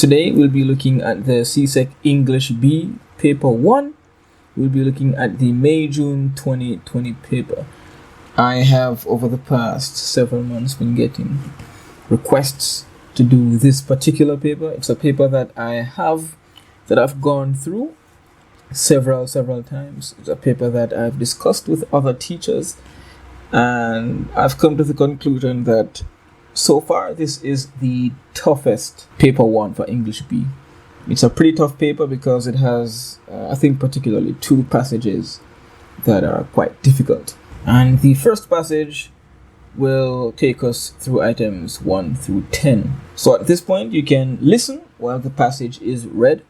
Today we'll be looking at the CSEC English B paper 1. We'll be looking at the May-June 2020 paper. I have over the past several months been getting requests to do this particular paper. It's a paper that I've gone through several times. It's a paper that I've discussed with other teachers, and I've come to the conclusion that so far this is the toughest paper 1 for English B. It's a pretty tough paper because it has, I think, particularly 2 passages that are quite difficult. And the first passage will take us through items 1 through 10. So at this point, you can listen while the passage is read.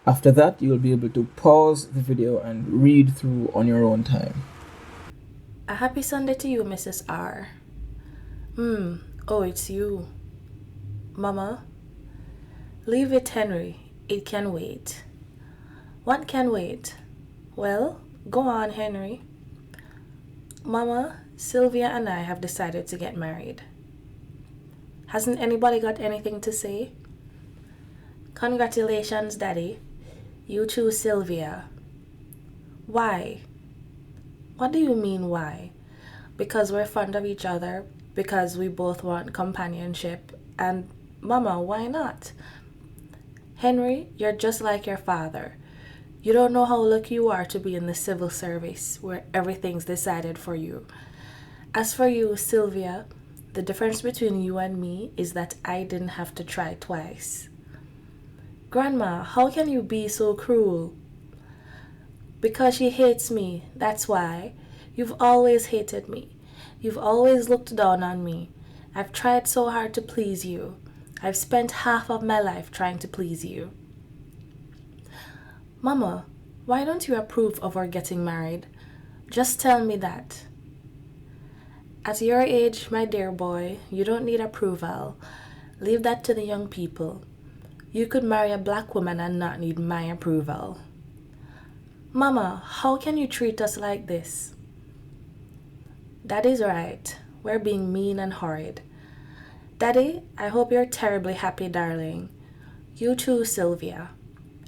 After that, you'll be able to pause the video and read through on your own time. A happy Sunday to you, Mrs. R. Oh, it's you. Mama? Leave it, Henry. It can wait. What can wait? Well, go on, Henry. Mama, Sylvia and I have decided to get married. Hasn't anybody got anything to say? Congratulations, Daddy. You too, Sylvia. Why? What do you mean, why? Because we're fond of each other, because we both want companionship, and Mama, why not? Henry, you're just like your father. You don't know how lucky you are to be in the civil service, where everything's decided for you. As for you, Sylvia, the difference between you and me is that I didn't have to try twice. Grandma, how can you be so cruel? Because she hates me, that's why. You've always hated me. You've always looked down on me. I've tried so hard to please you. I've spent half of my life trying to please you. Mama, why don't you approve of our getting married? Just tell me that. At your age, my dear boy, you don't need approval. Leave that to the young people. You could marry a black woman and not need my approval. Mama, how can you treat us like this? Daddy's right. We're being mean and horrid. Daddy, I hope you're terribly happy, darling. You too, Sylvia.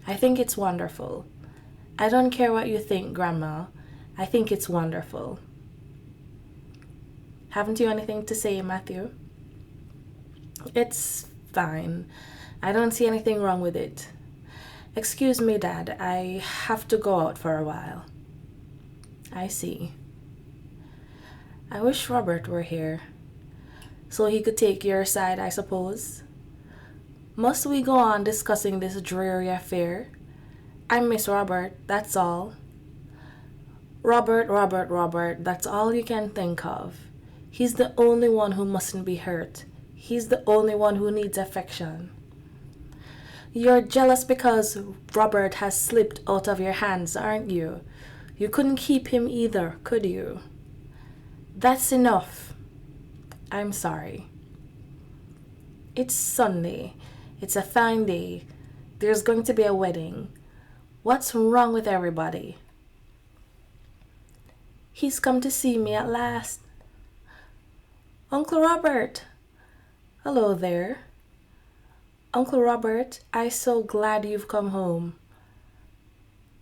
I think it's wonderful. I don't care what you think, Grandma. I think it's wonderful. Haven't you anything to say, Matthew? It's fine. I don't see anything wrong with it. Excuse me, Dad. I have to go out for a while. I see. I wish Robert were here, so he could take your side, I suppose. Must we go on discussing this dreary affair? I miss Robert, that's all. Robert, that's all you can think of. He's the only one who mustn't be hurt. He's the only one who needs affection. You're jealous because Robert has slipped out of your hands, aren't you? You couldn't keep him either, could you? That's enough. I'm sorry. It's Sunday. It's a fine day. There's going to be a wedding. What's wrong with everybody? He's come to see me at last. Uncle Robert. Hello there. Uncle Robert, I'm so glad you've come home.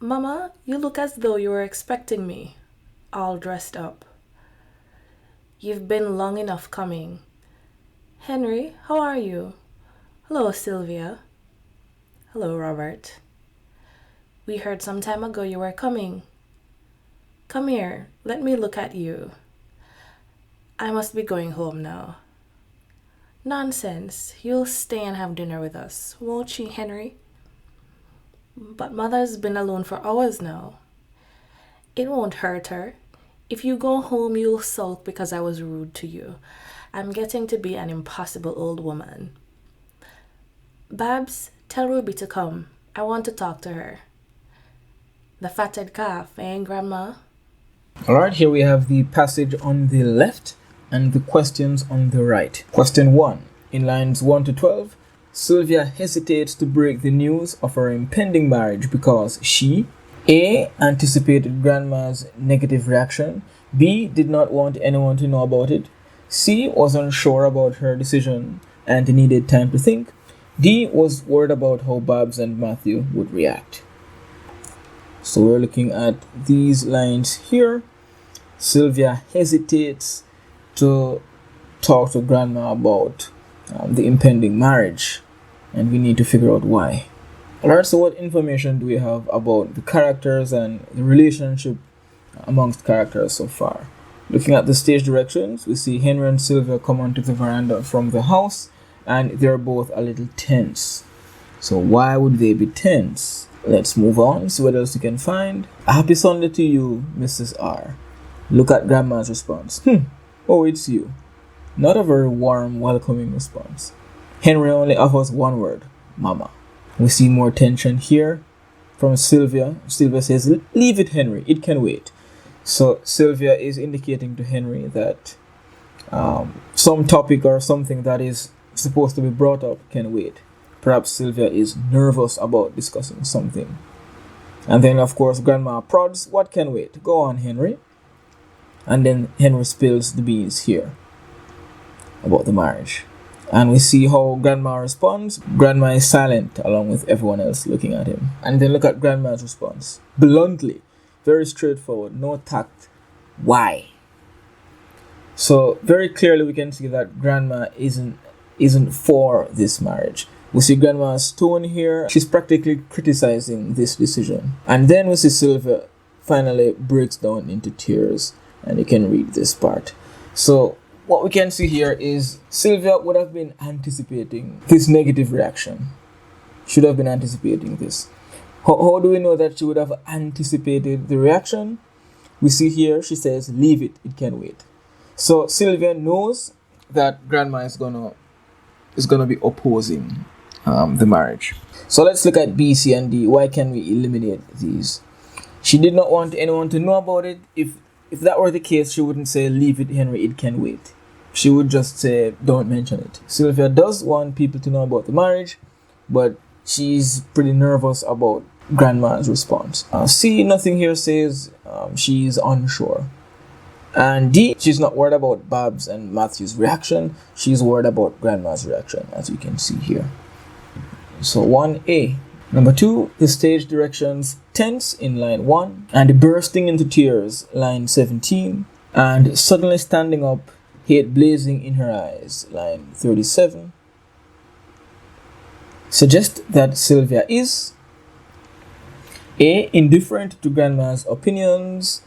Mama, you look as though you were expecting me, all dressed up. You've been long enough coming. Henry, how are you? Hello, Sylvia. Hello, Robert. We heard some time ago you were coming. Come here, let me look at you. I must be going home now. Nonsense, you'll stay and have dinner with us, won't she, Henry? But Mother's been alone for hours now. It won't hurt her. If you go home, you'll sulk because I was rude to you. I'm getting to be an impossible old woman. Babs, tell Ruby to come. I want to talk to her. The fatted calf, eh, Grandma? Alright, here we have the passage on the left and the questions on the right. Question 1. In lines 1 to 12, Sylvia hesitates to break the news of her impending marriage because she A. anticipated Grandma's negative reaction, B. did not want anyone to know about it, C. was unsure about her decision and needed time to think, D was worried about how Babs and Matthew would react. So we're looking at these lines here. Sylvia hesitates to talk to Grandma about the impending marriage, and we need to figure out why. Alright, so what information do we have about the characters and the relationship amongst characters so far? Looking at the stage directions, we see Henry and Sylvia come onto the veranda from the house, and they're both a little tense. So why would they be tense? Let's move on, see what else you can find. A happy Sunday to you, Mrs. R. Look at Grandma's response. Oh, it's you. Not a very warm, welcoming response. Henry only offers one word, Mama. We see more tension here from Sylvia. Sylvia says, leave it, Henry, it can wait. So Sylvia is indicating to Henry that some topic or something that is supposed to be brought up can wait. Perhaps Sylvia is nervous about discussing something. And then, of course, Grandma prods, what can wait? Go on, Henry. And then Henry spills the beans here about the marriage. And we see how Grandma responds. Grandma is silent along with everyone else looking at him. And then look at Grandma's response. Bluntly, very straightforward, no tact. Why? So very clearly we can see that Grandma isn't for this marriage. We see Grandma's tone here. She's practically criticizing this decision. And then we see Sylvia finally breaks down into tears. And you can read this part. So what we can see here is Sylvia would have been anticipating this negative reaction. Should have been anticipating this. How do we know that she would have anticipated the reaction? We see here she says, leave it, it can wait. So Sylvia knows that Grandma is gonna be opposing the marriage. So let's look at B, C, and D. Why can we eliminate these? She did not want anyone to know about it. If that were the case, she wouldn't say, leave it, Henry, it can wait. She would just say, don't mention it. Sylvia does want people to know about the marriage, but she's pretty nervous about Grandma's response. C, nothing here says she's unsure. And D, she's not worried about Babs and Matthew's reaction. She's worried about Grandma's reaction, as you can see here. So 1A. Number 2, the stage directions tense in line 1, and bursting into tears, line 17, and suddenly standing up, hate blazing in her eyes, line 37. Suggest that Sylvia is A, indifferent to Grandma's opinions,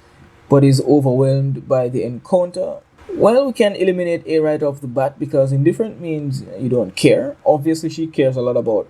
but is overwhelmed by the encounter. Well, we can eliminate A right off the bat because indifferent means you don't care. Obviously, she cares a lot about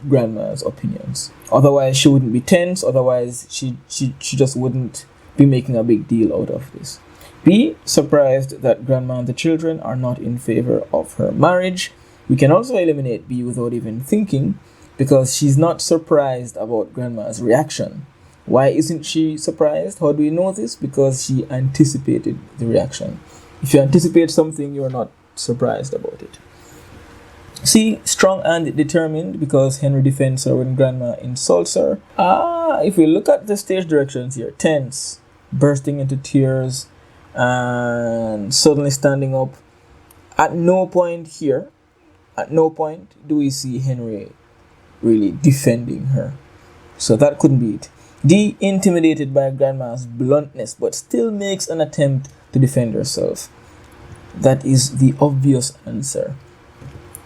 Grandma's opinions. Otherwise, she wouldn't be tense. Otherwise, she just wouldn't be making a big deal out of this. B, surprised that Grandma and the children are not in favor of her marriage. We can also eliminate B without even thinking because she's not surprised about Grandma's reaction. Why isn't she surprised? How do we know this? Because she anticipated the reaction. If you anticipate something, you're not surprised about it. C, strong and determined because Henry defends her when Grandma insults her. If we look at the stage directions here, tense, bursting into tears, and suddenly standing up. At no point do we see Henry really defending her. So that couldn't be it. D, intimidated by Grandma's bluntness, but still makes an attempt to defend herself. That is the obvious answer.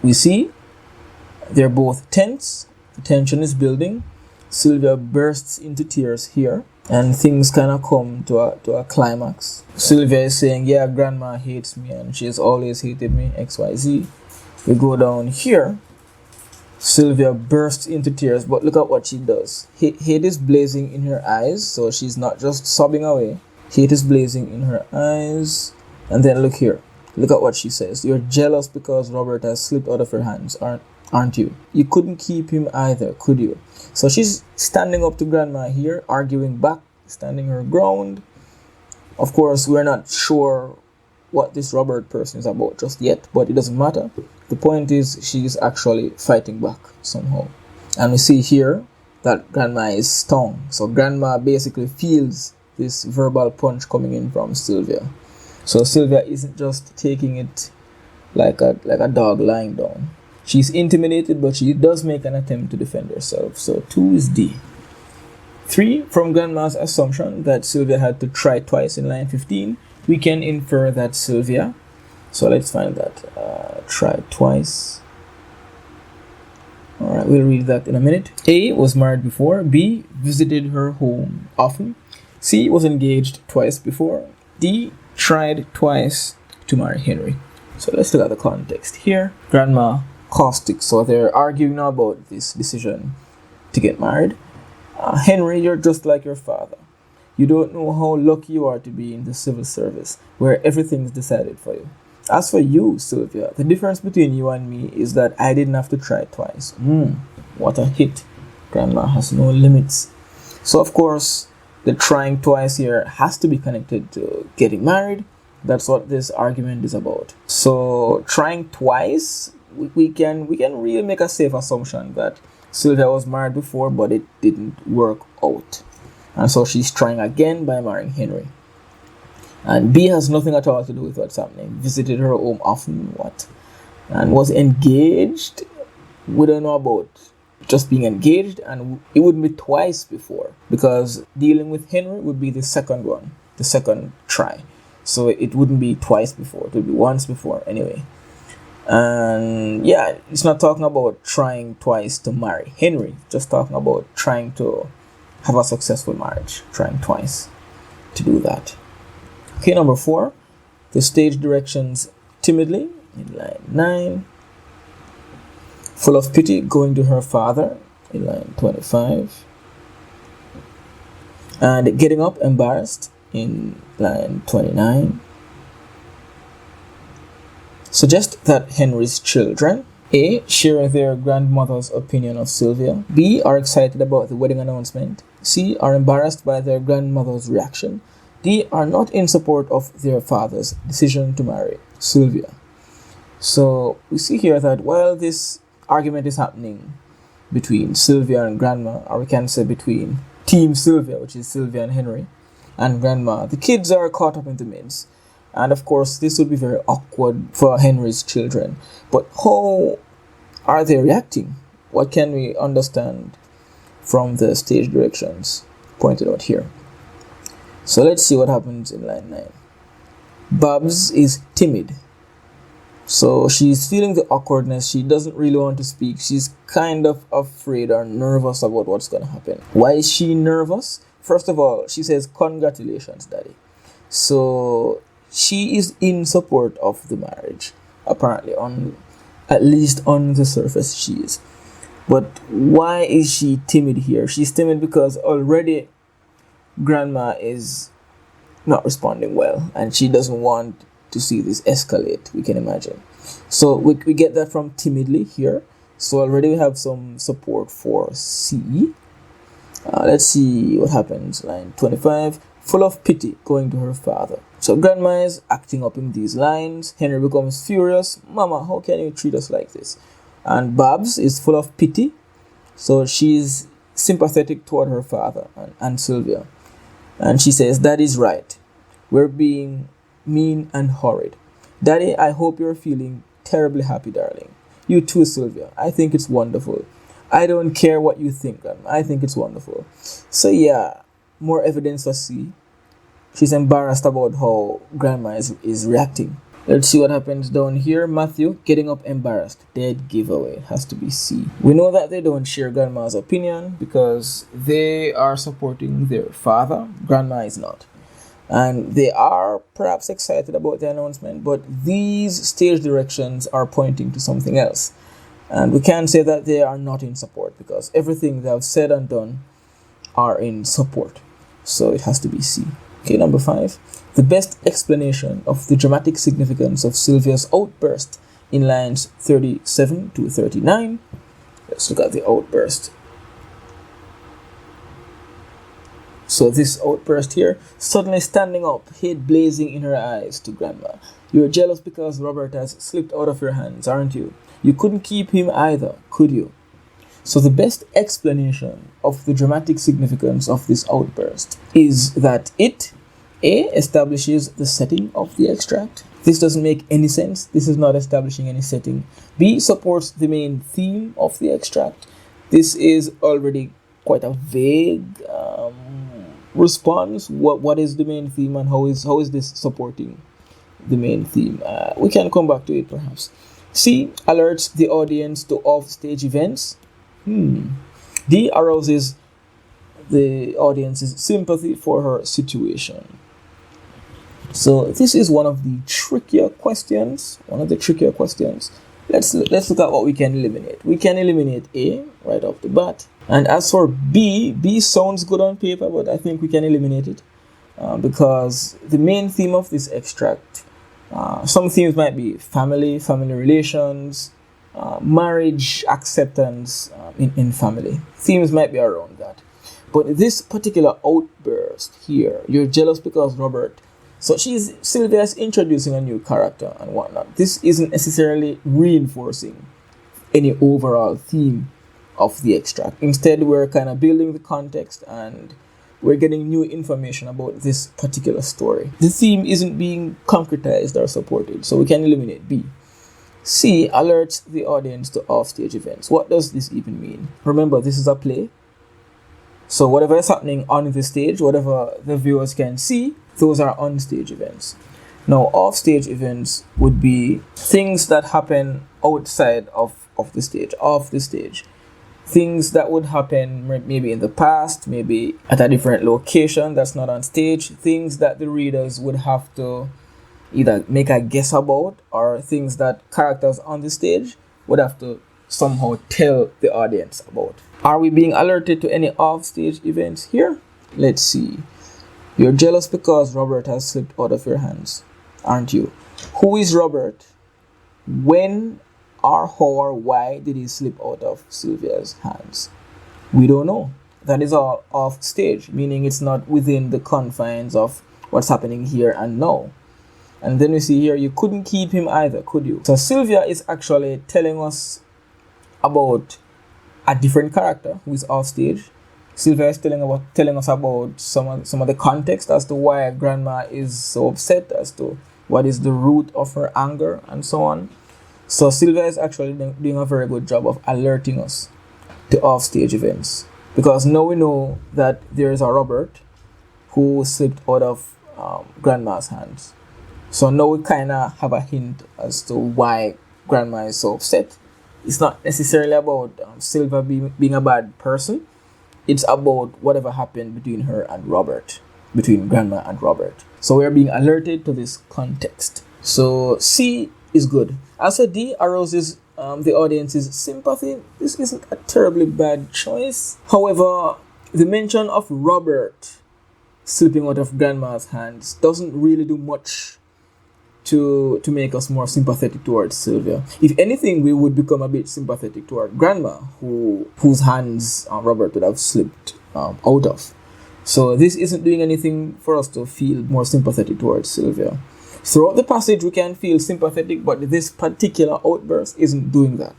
We see they're both tense. The tension is building. Sylvia bursts into tears here, and things kind of come to a climax. Sylvia is saying, yeah, Grandma hates me and she has always hated me, XYZ. We go down here. Sylvia bursts into tears, but look at what she does. Hate is blazing in her eyes, so she's not just sobbing away. Hate is blazing in her eyes. And then look here. Look at what she says. You're jealous because Robert has slipped out of your hands, aren't you? You couldn't keep him either, could you? So she's standing up to Grandma here, arguing back, standing her ground. Of course, we're not sure what this Robert person is about just yet, but it doesn't matter. The point is she's actually fighting back somehow. And we see here that Grandma is stung. So Grandma basically feels this verbal punch coming in from Sylvia. So Sylvia isn't just taking it like a dog lying down. She's intimidated, but she does make an attempt to defend herself. So 2 is D. 3, from Grandma's assumption that Sylvia had to try twice in line 15, we can infer that Sylvia, so let's find that, try twice. Alright, we'll read that in a minute. A, was married before. B, visited her home often. C, was engaged twice before. D, tried twice to marry Henry. So let's look at the context here. Grandma caustic, so they're arguing now about this decision to get married. Henry, you're just like your father. You don't know how lucky you are to be in the civil service, where everything's decided for you. As for you, Sylvia, the difference between you and me is that I didn't have to try twice. What a hit. Grandma has no limits. So, of course, the trying twice here has to be connected to getting married. That's what this argument is about. So, trying twice, we can really make a safe assumption that Sylvia was married before, but it didn't work out. And so she's trying again by marrying Henry. And B has nothing at all to do with what's happening. Visited her home often, what? And was engaged. We don't know about just being engaged, and it wouldn't be twice before, because dealing with Henry would be the second one, the second try. So it wouldn't be twice before, it would be once before anyway. And yeah, it's not talking about trying twice to marry Henry, just talking about trying to have a successful marriage, trying twice to do that. Okay, number 4, the stage directions timidly in line 9. Full of pity, going to her father in line 25. And getting up embarrassed in line 29. Suggest that Henry's children, A, share their grandmother's opinion of Sylvia. B, are excited about the wedding announcement. C, are embarrassed by their grandmother's reaction. D, are not in support of their father's decision to marry Sylvia. So we see here that while this argument is happening between Sylvia and Grandma, or we can say between Team Sylvia, which is Sylvia and Henry, and Grandma, the kids are caught up in the midst. And of course, this would be very awkward for Henry's children. But how are they reacting? What can we understand from the stage directions pointed out here? So let's see what happens in line 9. Babs is timid. So she's feeling the awkwardness. She doesn't really want to speak. She's kind of afraid or nervous about what's going to happen. Why is she nervous? First of all, she says, "Congratulations, Daddy." So she is in support of the marriage. Apparently, at least on the surface, she is. But why is she timid here? She's timid because already Grandma is not responding well, and she doesn't want to see this escalate, we can imagine. So we get that from timidly here. So already we have some support for C. Let's see what happens. Line 25, full of pity, going to her father. So Grandma is acting up in these lines. Henry becomes furious. "Mama, how can you treat us like this?" And Babs is full of pity. So she's sympathetic toward her father and Sylvia. And she says, "That is right. We're being mean and horrid. Daddy, I hope you're feeling terribly happy, darling. You too, Sylvia. I think it's wonderful. I don't care what you think, Grandma. I think it's wonderful." So yeah, more evidence for C. She's embarrassed about how Grandma is reacting. Let's see what happens down here. Matthew, getting up embarrassed. Dead giveaway. It has to be C. We know that they don't share Grandma's opinion because they are supporting their father. Grandma is not. And they are perhaps excited about the announcement, but these stage directions are pointing to something else. And we can say that they are not in support because everything they have said and done are in support. So it has to be C. Okay, number 5. The best explanation of the dramatic significance of Sylvia's outburst in lines 37 to 39. Let's look at the outburst. So this outburst here, suddenly standing up, hate blazing in her eyes to Grandma. "You're jealous because Robert has slipped out of your hands, aren't you? You couldn't keep him either, could you?" So the best explanation of the dramatic significance of this outburst is that it, A, establishes the setting of the extract. This doesn't make any sense. This is not establishing any setting. B supports the main theme of the extract. This is already quite a vague response. What is the main theme, and how is this supporting the main theme? We can come back to it perhaps. C alerts the audience to off-stage events. D arouses the audience's sympathy for her situation. So this is one of the trickier questions. Let's look at what we can eliminate. We can eliminate A right off the bat. And as for B sounds good on paper, but I think we can eliminate it because the main theme of this extract, some themes might be family relations, marriage, acceptance in family. Themes might be around that. But this particular outburst here, you're jealous because Robert. So Sylvia is introducing a new character and whatnot. This isn't necessarily reinforcing any overall theme of the extract. Instead, we're kind of building the context and we're getting new information about this particular story. The theme isn't being concretized or supported, so we can eliminate B. C alerts the audience to offstage events. What does this even mean? Remember, this is a play. So whatever is happening on the stage, whatever the viewers can see, those are on-stage events. Now, off-stage events would be things that happen outside of the stage, off the stage. Things that would happen maybe in the past, maybe at a different location that's not on stage. Things that the readers would have to either make a guess about, or things that characters on the stage would have to somehow tell the audience about. Are we being alerted to any off-stage events here? Let's see. You're jealous because Robert has slipped out of your hands, aren't you? Who is Robert? When or how or why did he slip out of Sylvia's hands? We don't know. That is all off stage, meaning it's not within the confines of what's happening here and now. And then we see here, you couldn't keep him either, could you? So Sylvia is actually telling us about a different character who is off stage. Sylvia is telling us about some of the context as to why Grandma is so upset, as to what is the root of her anger and so on. So Sylvia is actually doing a very good job of alerting us to off-stage events, because now we know that there is a Robert who slipped out of Grandma's hands. So now we kind of have a hint as to why Grandma is so upset. It's not necessarily about Sylvia being a bad person. It's about whatever happened between her and Robert, between Grandma and Robert. So we are being alerted to this context. So C is good. As for D, arouses the audience's sympathy. This isn't a terribly bad choice. However, the mention of Robert slipping out of Grandma's hands doesn't really do much to make us more sympathetic towards Sylvia. If anything, we would become a bit sympathetic toward Grandma, whose hands Robert would have slipped out of. So this isn't doing anything for us to feel more sympathetic towards Sylvia. Throughout the passage, we can feel sympathetic, but this particular outburst isn't doing that.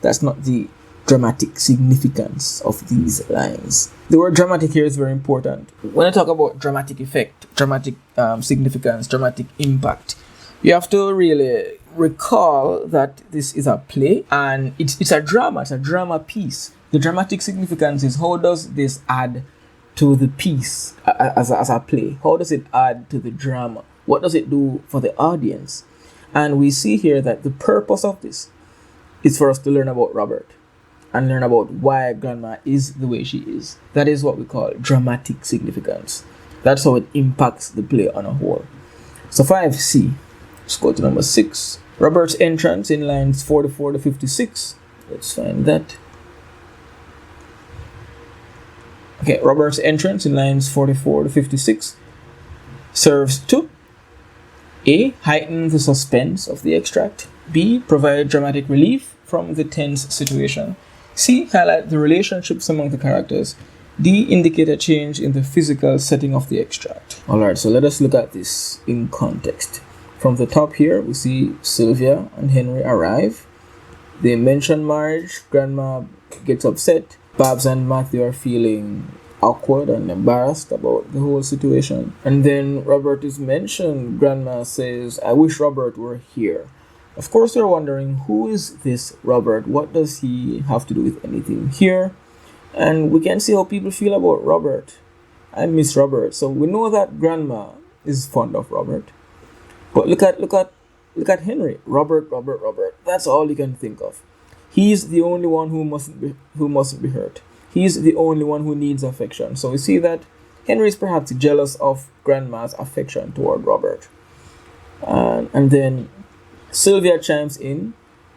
That's not the dramatic significance of these lines. The word dramatic here is very important. When I talk about dramatic effect, dramatic significance, dramatic impact, you have to really recall that this is a play and it's a drama piece. The dramatic significance is, how does this add to the piece as a play? How does it add to the drama? What does it do for the audience? And we see here that the purpose of this is for us to learn about Robert and learn about why Grandma is the way she is. That is what we call dramatic significance. That's how it impacts the play on a whole. So 5C. Let's go to number 6. Robert's entrance in lines 44 to 56. Let's find that. Okay, Robert's entrance in lines 44 to 56 serves to A. Heighten the suspense of the extract. B. Provide dramatic relief from the tense situation. C. Highlight the relationships among the characters. D. Indicate a change in the physical setting of the extract. Alright, so let us look at this in context. From the top here, we see Sylvia and Henry arrive. They mention marriage. Grandma gets upset. Babs and Matthew are feeling awkward and embarrassed about the whole situation. And then Robert is mentioned. Grandma says, I wish Robert were here. Of course, you're wondering, who is this Robert? What does he have to do with anything here? And we can see how people feel about Robert. I miss Robert. So we know that Grandma is fond of Robert. But look at Henry. Robert. That's all you can think of. He's the only one who mustn't be hurt. He's the only one who needs affection. So we see that Henry is perhaps jealous of Grandma's affection toward Robert. And then Sylvia chimes in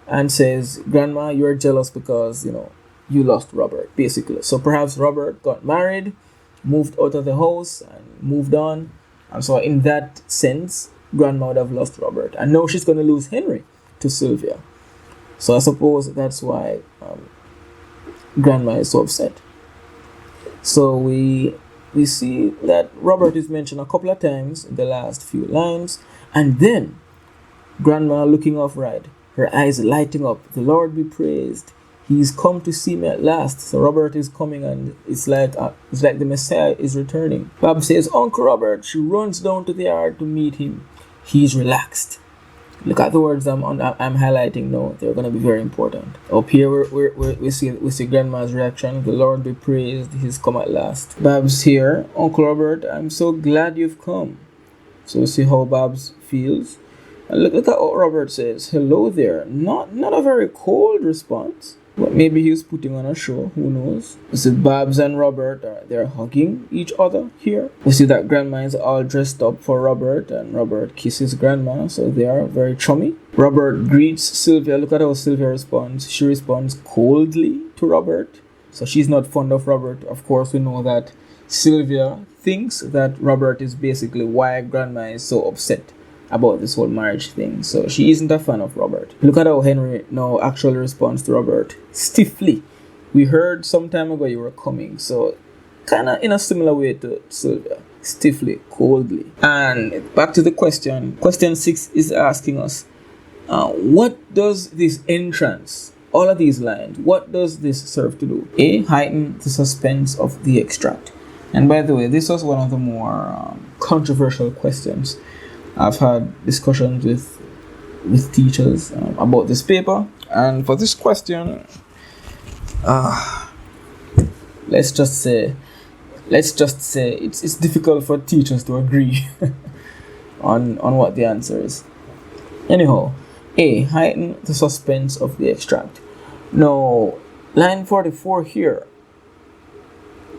and says, Grandma, you're jealous because, you lost Robert, basically. So perhaps Robert got married, moved out of the house, and moved on. And so in that sense, Grandma would have lost Robert. And now she's going to lose Henry to Sylvia. So I suppose that's why Grandma is so upset. So we see that Robert is mentioned a couple of times in the last few lines. And then Grandma looking off right, her eyes lighting up. The Lord be praised. He's come to see me at last. So Robert is coming, and it's like the Messiah is returning. Bob says, Uncle Robert. She runs down to the yard to meet him. He's relaxed. Look at the words I'm highlighting now. They're going to be very important. Up here, we see Grandma's reaction. The Lord be praised. He's come at last. Babs here. Uncle Robert, I'm so glad you've come. So we see how Babs feels. And look at what Robert says. Hello there. Not a very cold response. But maybe he's putting on a show. Who knows? We see Babs and Robert, they're hugging each other here. We see that Grandma is all dressed up for Robert, and Robert kisses Grandma, so they are very chummy. Robert greets Sylvia. Look at how Sylvia responds. She responds coldly to Robert. So she's not fond of Robert. Of course, we know that Sylvia thinks that Robert is basically why Grandma is so upset about this whole marriage thing. So she isn't a fan of Robert. Look at how Henry now actually responds to Robert stiffly. We heard some time ago you were coming. So kind of in a similar way to Sylvia. Stiffly, coldly. And back to the question. Question 6 is asking us, what does this entrance, all of these lines, what does this serve to do? A, heighten the suspense of the extract. And by the way, this was one of the more controversial questions. I've had discussions with teachers about this paper, and for this question, let's just say it's difficult for teachers to agree on what the answer is. Anyhow, A, heighten the suspense of the extract. Now, line 44 here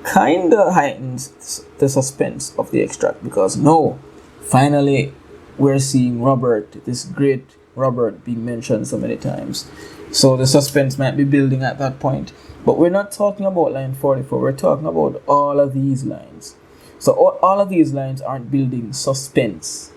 kinda heightens the suspense of the extract, because no, finally we're seeing Robert, this great Robert, being mentioned so many times. So the suspense might be building at that point. But we're not talking about line 44. We're talking about all of these lines. So all of these lines aren't building suspense.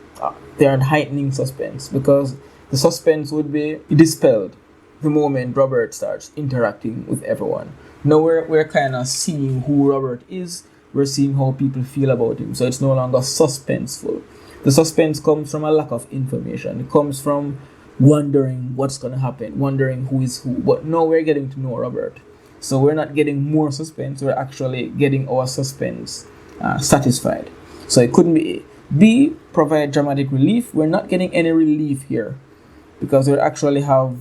They aren't heightening suspense, because the suspense would be dispelled the moment Robert starts interacting with everyone. Now we're kind of seeing who Robert is. We're seeing how people feel about him. So it's no longer suspenseful. The suspense comes from a lack of information. It comes from wondering what's going to happen, wondering who is who. But now we're getting to know Robert. So we're not getting more suspense. We're actually getting our suspense satisfied. So it couldn't be A. B, provide dramatic relief. We're not getting any relief here, because we actually have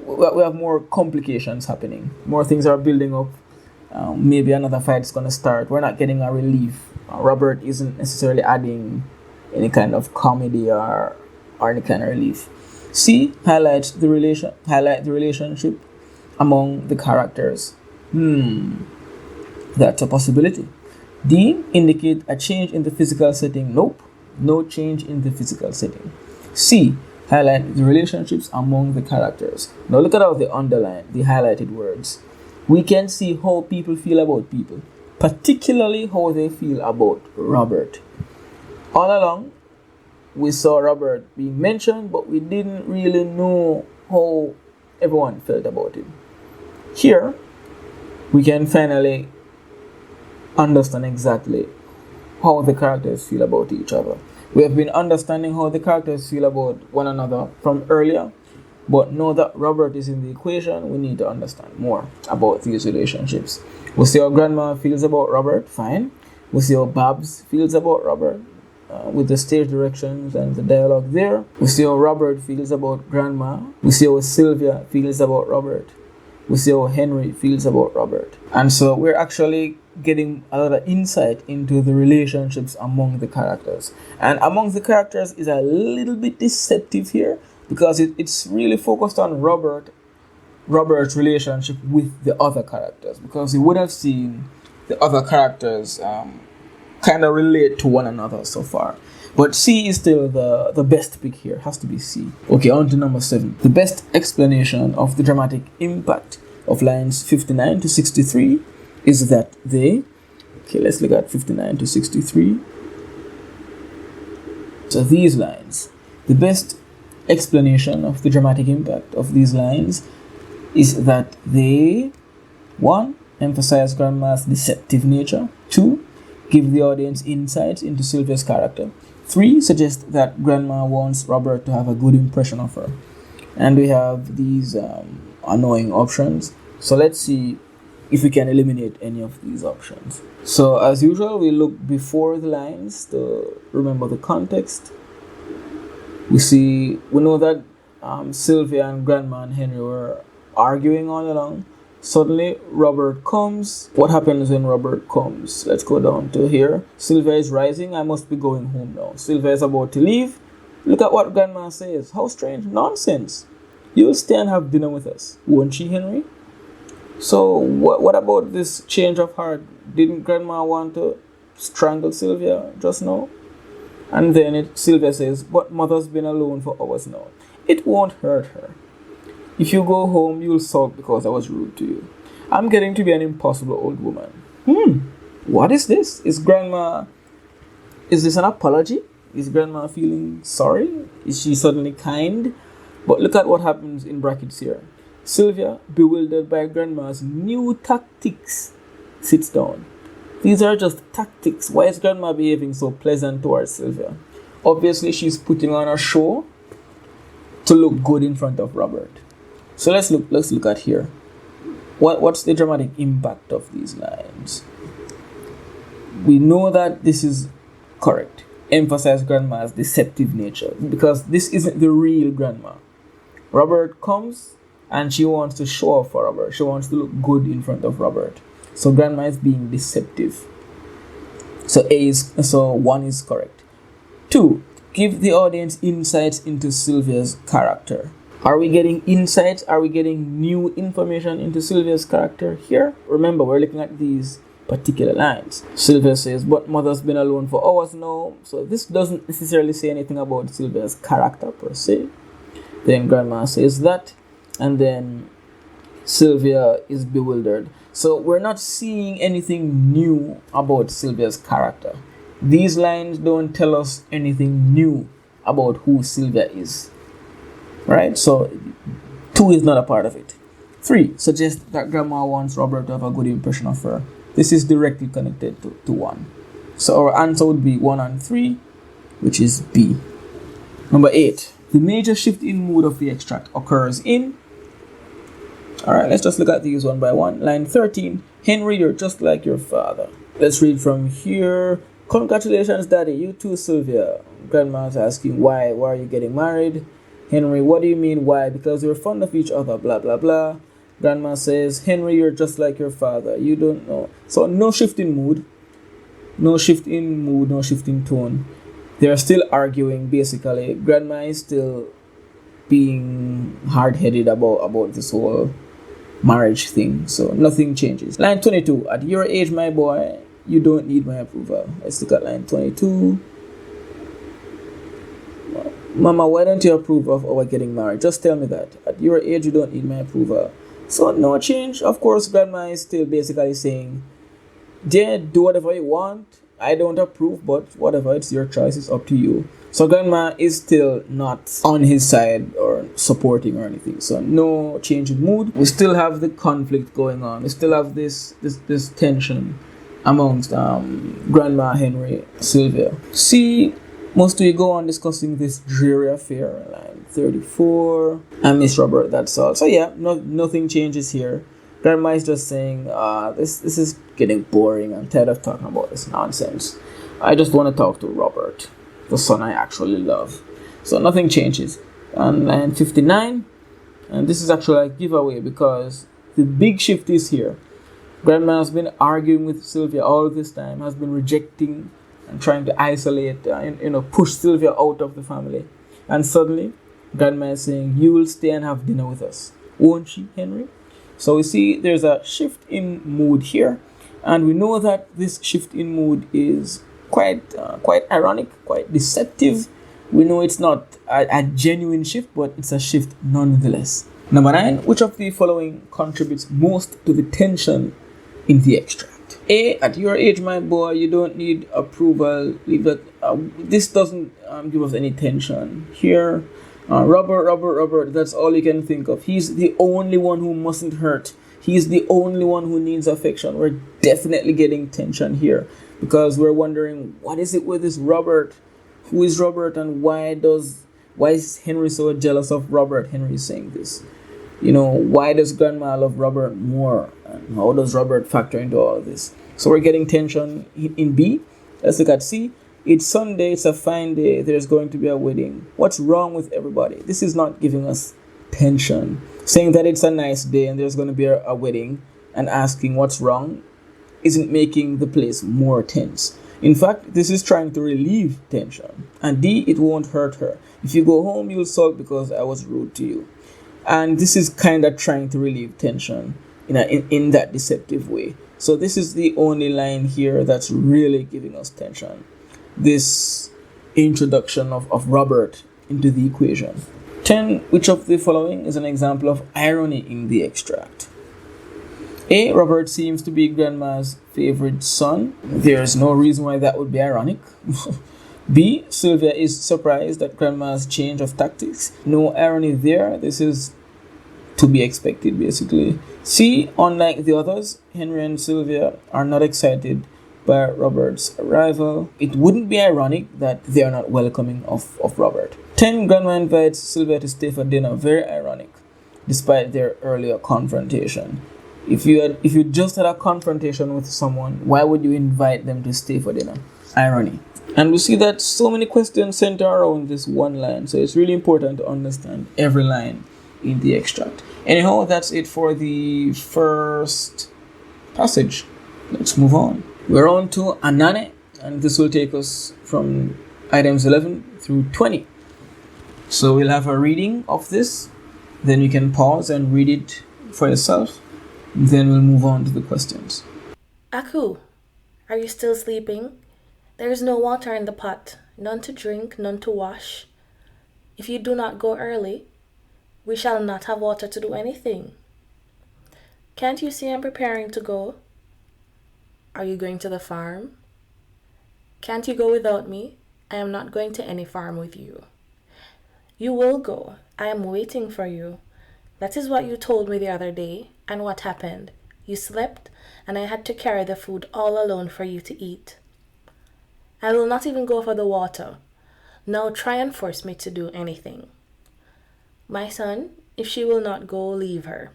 more complications happening. More things are building up. Maybe another fight's going to start. We're not getting a relief. Robert isn't necessarily adding any kind of comedy or any kind of relief. C, highlight the relationship among the characters. That's a possibility. D, indicate a change in the physical setting. Nope, no change in the physical setting. C, highlight the relationships among the characters. Now look at how they underline the highlighted words. We can see how people feel about people, particularly how they feel about Robert. All along, we saw Robert being mentioned, but we didn't really know how everyone felt about him. Here, we can finally understand exactly how the characters feel about each other. We have been understanding how the characters feel about one another from earlier, But now that Robert is in the equation, we need to understand more about these relationships. We see how Grandma feels about Robert, fine. We see how Babs feels about Robert, with the stage directions and the dialogue there. We see how Robert feels about Grandma. We see how Sylvia feels about Robert. We see how Henry feels about Robert. And so we're actually getting a lot of insight into the relationships among the characters. And among the characters is a little bit deceptive here, because it's really focused on Robert's relationship with the other characters, because you would have seen the other characters kind of relate to one another so far. But C is still the best pick here. Has to be C. Okay, on to number 7. The best explanation of the dramatic impact of lines 59 to 63 is that they... Okay, let's look at 59 to 63. So these lines. The best explanation of the dramatic impact of these lines is that they, 1, emphasize Grandma's deceptive nature. 2, give the audience insights into Sylvia's character. 3, suggest that Grandma wants Robert to have a good impression of her. And we have these annoying options. So let's see if we can eliminate any of these options. So as usual, we look before the lines to remember the context. We know that Sylvia and Grandma and Henry were arguing all along. Suddenly, Robert comes. What happens when Robert comes? Let's go down to here. Sylvia is rising. I must be going home now. Sylvia is about to leave. Look at what Grandma says. How strange. Nonsense. You'll stay and have dinner with us. Won't she, Henry? So, what about this change of heart? Didn't Grandma want to strangle Sylvia just now? And then Sylvia says, but Mother's been alone for hours now. It won't hurt her. If you go home, you'll sulk because I was rude to you. I'm getting to be an impossible old woman. What is this? Is this an apology? Is Grandma feeling sorry? Is she suddenly kind? But look at what happens in brackets here. Sylvia, bewildered by Grandma's new tactics, sits down. These are just tactics. Why is Grandma behaving so pleasant towards Sylvia? Obviously, she's putting on a show to look good in front of Robert. So let's look at here. What's the dramatic impact of these lines? We know that this is correct. Emphasize Grandma's deceptive nature, because this isn't the real Grandma. Robert comes and she wants to show off for Robert. She wants to look good in front of Robert. So Grandma is being deceptive. So 1 is correct. 2, give the audience insights into Sylvia's character. Are we getting insights? Are we getting new information into Sylvia's character here? Remember, we're looking at these particular lines. Sylvia says, but Mother's been alone for hours now. So this doesn't necessarily say anything about Sylvia's character per se. Then Grandma says that. And then Sylvia is bewildered. So we're not seeing anything new about Sylvia's character. These lines don't tell us anything new about who Sylvia is. Right? So 2 is not a part of it. 3, suggest that Grandma wants Robert to have a good impression of her. This is directly connected to 1. So our answer would be 1 and 3, which is B. Number 8. The major shift in mood of the extract occurs in... Alright, let's just look at these one by one. Line 13. Henry, you're just like your father. Let's read from here. Congratulations, Daddy. You too, Sylvia. Grandma's asking, why are you getting married? Henry, what do you mean why? Because you're fond of each other, blah, blah, blah. Grandma says, Henry, you're just like your father. You don't know. So no shift in mood. No shift in mood, no shift in tone. They're still arguing, basically. Grandma is still being hard-headed about this whole marriage thing. So nothing changes. Line 22. At your age, my boy, you don't need my approval. Let's look at line 22. Mama, why don't you approve of our getting married? Just tell me that. At your age, you don't need my approval. So no change. Of course, Grandma is still basically saying, Dad, do whatever you want. I don't approve, but whatever, it's your choice. It's up to you. So Grandma is still not on his side or supporting or anything. So no change in mood. We still have the conflict going on. We still have this tension amongst Grandma, Henry, Sylvia. See, Most we go on discussing this dreary affair, line 34. I miss Robert, that's all. So yeah, nothing changes here. Grandma is just saying, this is getting boring. I'm tired of talking about this nonsense. I just want to talk to Robert, the son I actually love. So nothing changes. On line 59, and this is actually a giveaway because the big shift is here. Grandma has been arguing with Sylvia all this time, has been rejecting and trying to isolate, push Sylvia out of the family. And suddenly, Grandma is saying, "You will stay and have dinner with us, won't she, Henry?" So we see there's a shift in mood here, and we know that this shift in mood is quite ironic, quite deceptive. We know it's not a genuine shift, but it's a shift nonetheless. Number 9, which of the following contributes most to the tension in the extract? A, at your age, my boy, you don't need approval. Leave that. This doesn't give us any tension. Here, Robert, that's all you can think of. He's the only one who mustn't hurt. He's the only one who needs affection. We're definitely getting tension here because we're wondering, what is it with this Robert? Who is Robert, and why is Henry so jealous of Robert? Henry is saying this. Why does Grandma love Robert more? And how does Robert factor into all of this? So we're getting tension in B. Let's look at C. It's Sunday, it's a fine day, there's going to be a wedding. What's wrong with everybody? This is not giving us tension. Saying that it's a nice day and there's going to be a wedding and asking what's wrong isn't making the place more tense. In fact, this is trying to relieve tension. And D, it won't hurt her. If you go home, you'll sulk because I was rude to you. And this is kind of trying to relieve tension in that deceptive way. So this is the only line here that's really giving us tension. This introduction of Robert into the equation. 10. Which of the following is an example of irony in the extract? A. Robert seems to be Grandma's favorite son. There's no reason why that would be ironic. B. Sylvia is surprised at Grandma's change of tactics. No irony there. This is to be expected, basically. C. Unlike the others, Henry and Sylvia are not excited by Robert's arrival. It wouldn't be ironic that they are not welcoming of Robert. 10. Grandma invites Sylvia to stay for dinner. Very ironic, despite their earlier confrontation. If you just had a confrontation with someone, why would you invite them to stay for dinner? Irony. And we see that so many questions center around this one line, so it's really important to understand every line in the extract. Anyhow, that's it for the first passage. Let's move on. We're on to Anane, and this will take us from items 11 through 20. So we'll have a reading of this, then you can pause and read it for yourself, then we'll move on to the questions. Aku, are you still sleeping? There is no water in the pot, none to drink, none to wash. If you do not go early, we shall not have water to do anything. Can't you see I'm preparing to go? Are you going to the farm? Can't you go without me? I am not going to any farm with you. You will go. I am waiting for you. That is what you told me the other day. And what happened? You slept, and I had to carry the food all alone for you to eat. I will not even go for the water. Now try and force me to do anything. My son, if she will not go, leave her.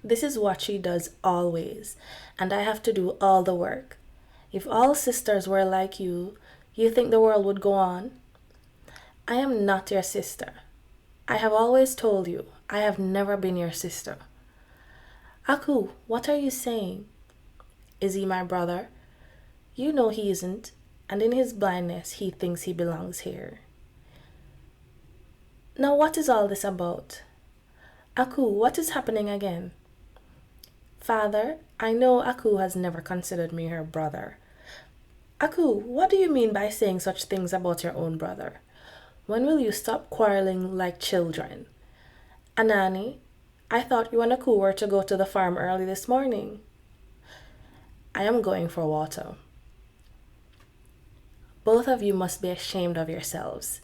This is what she does always, and I have to do all the work. If all sisters were like you think the world would go on? I am not your sister. I have always told you, I have never been your sister. Aku, what are you saying? Is he my brother? You know he isn't, and in his blindness he thinks he belongs here. Now what is all this about? Aku, what is happening again? Father, I know Aku has never considered me her brother. Aku, what do you mean by saying such things about your own brother? When will you stop quarreling like children? Anani, I thought you and Aku were to go to the farm early this morning. I am going for water. Both of you must be ashamed of yourselves.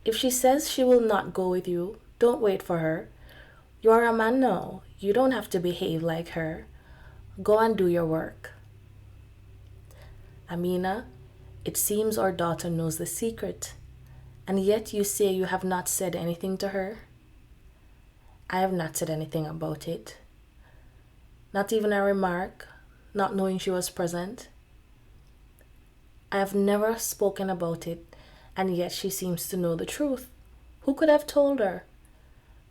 If she says she will not go with you, don't wait for her. You are a man now. You don't have to behave like her. Go and do your work. Amina, It seems our daughter knows the secret, and yet you say you have not said anything to her. I have not said anything about it. Not even a remark, not knowing she was present. I have never spoken about it, and yet she seems to know the truth. Who could have told her?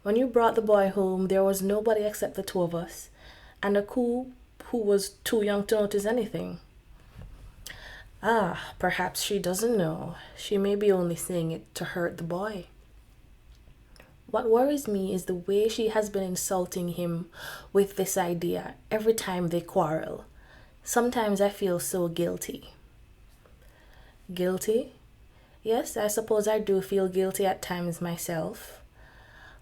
When you brought the boy home, there was nobody except the two of us, and a who was too young to notice anything. Ah, perhaps she doesn't know. She may be only saying it to hurt the boy. What worries me is the way she has been insulting him with this idea every time they quarrel. Sometimes I feel so guilty. Guilty? Yes, I suppose I do feel guilty at times myself.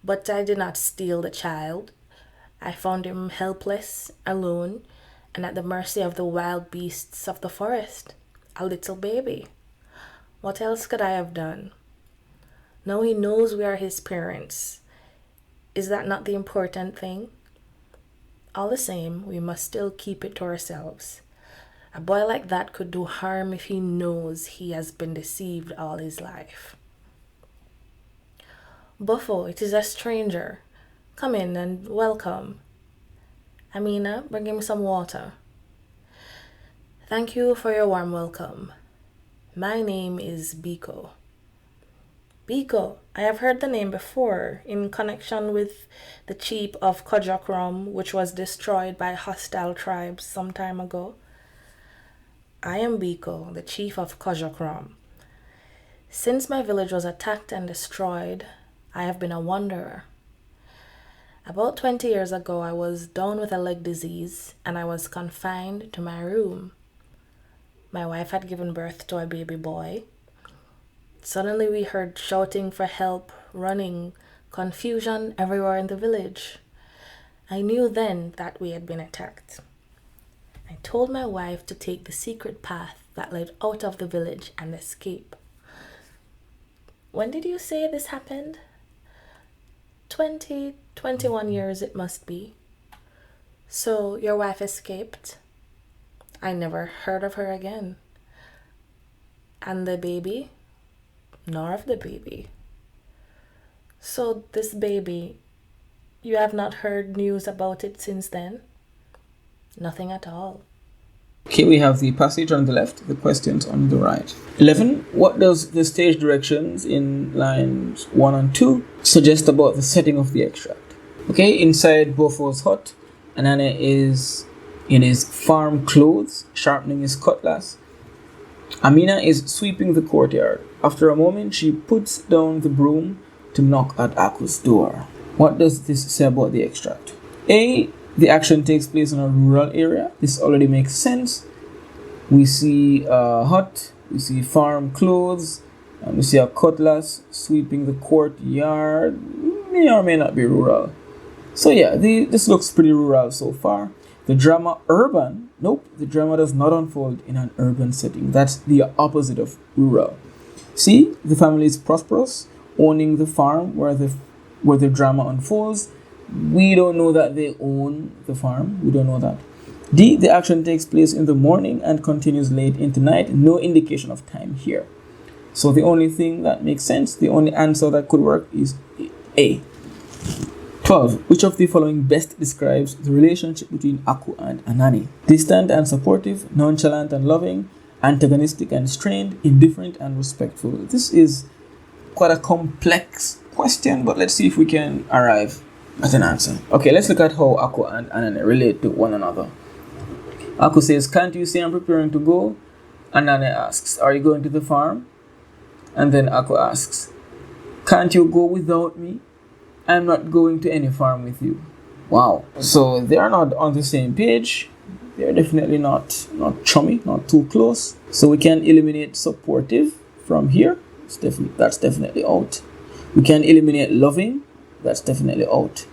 But I did not steal the child. I found him helpless, alone, and at the mercy of the wild beasts of the forest. A little baby. What else could I have done? Now he knows we are his parents. Is that not the important thing? All the same, we must still keep it to ourselves. A boy like that could do harm if he knows he has been deceived all his life. Buffo, it is a stranger. Come in and welcome. Amina, bring him some water. Thank you for your warm welcome. My name is Biko. Biko, I have heard the name before in connection with the chief of Kojakram, which was destroyed by hostile tribes some time ago. I am Biko, the chief of Kojakram. Since my village was attacked and destroyed, I have been a wanderer. About 20 years ago, I was down with a leg disease and I was confined to my room. My wife had given birth to a baby boy. Suddenly we heard shouting for help, running, confusion everywhere in the village. I knew then that we had been attacked. I told my wife to take the secret path that led out of the village and escape. When did you say this happened? 21 years it must be. So your wife escaped? I never heard of her again. And the baby? Nor of the baby. So this baby, you have not heard news about it since then? Nothing at all. Okay, we have the passage on the left, the questions on the right. 11. What does the stage directions in lines 1 and 2 suggest about the setting of the extract? Okay, inside Bofo's hut, Anane is in his farm clothes, sharpening his cutlass. Amina is sweeping the courtyard. After a moment, she puts down the broom to knock at Aku's door. What does this say about the extract? A. The action takes place in a rural area. This already makes sense. We see a hut, we see farm clothes, and we see a cutlass sweeping the courtyard. May or may not be rural. So yeah, this looks pretty rural so far. The drama urban? Nope, the drama does not unfold in an urban setting. That's the opposite of rural. See, the family is prosperous, owning the farm where the drama unfolds. We don't know that they own the farm. We don't know that. D, the action takes place in the morning and continues late into night. No indication of time here. So the only thing that makes sense, the only answer that could work is A. 12. Which of the following best describes the relationship between Aku and Anani? Distant and supportive, nonchalant and loving, antagonistic and strained, indifferent and respectful. This is quite a complex question, but let's see if we can arrive at an answer. Okay, let's look at how Aku and Anane relate to one another. Aku says, "Can't you see I'm preparing to go?" Anane asks, "Are you going to the farm?" And then Aku asks, "Can't you go without me? I'm not going to any farm with you." Wow. So they are not on the same page. They're definitely not chummy, not too close. So we can eliminate supportive from here. That's definitely out. We can eliminate loving. That's definitely out.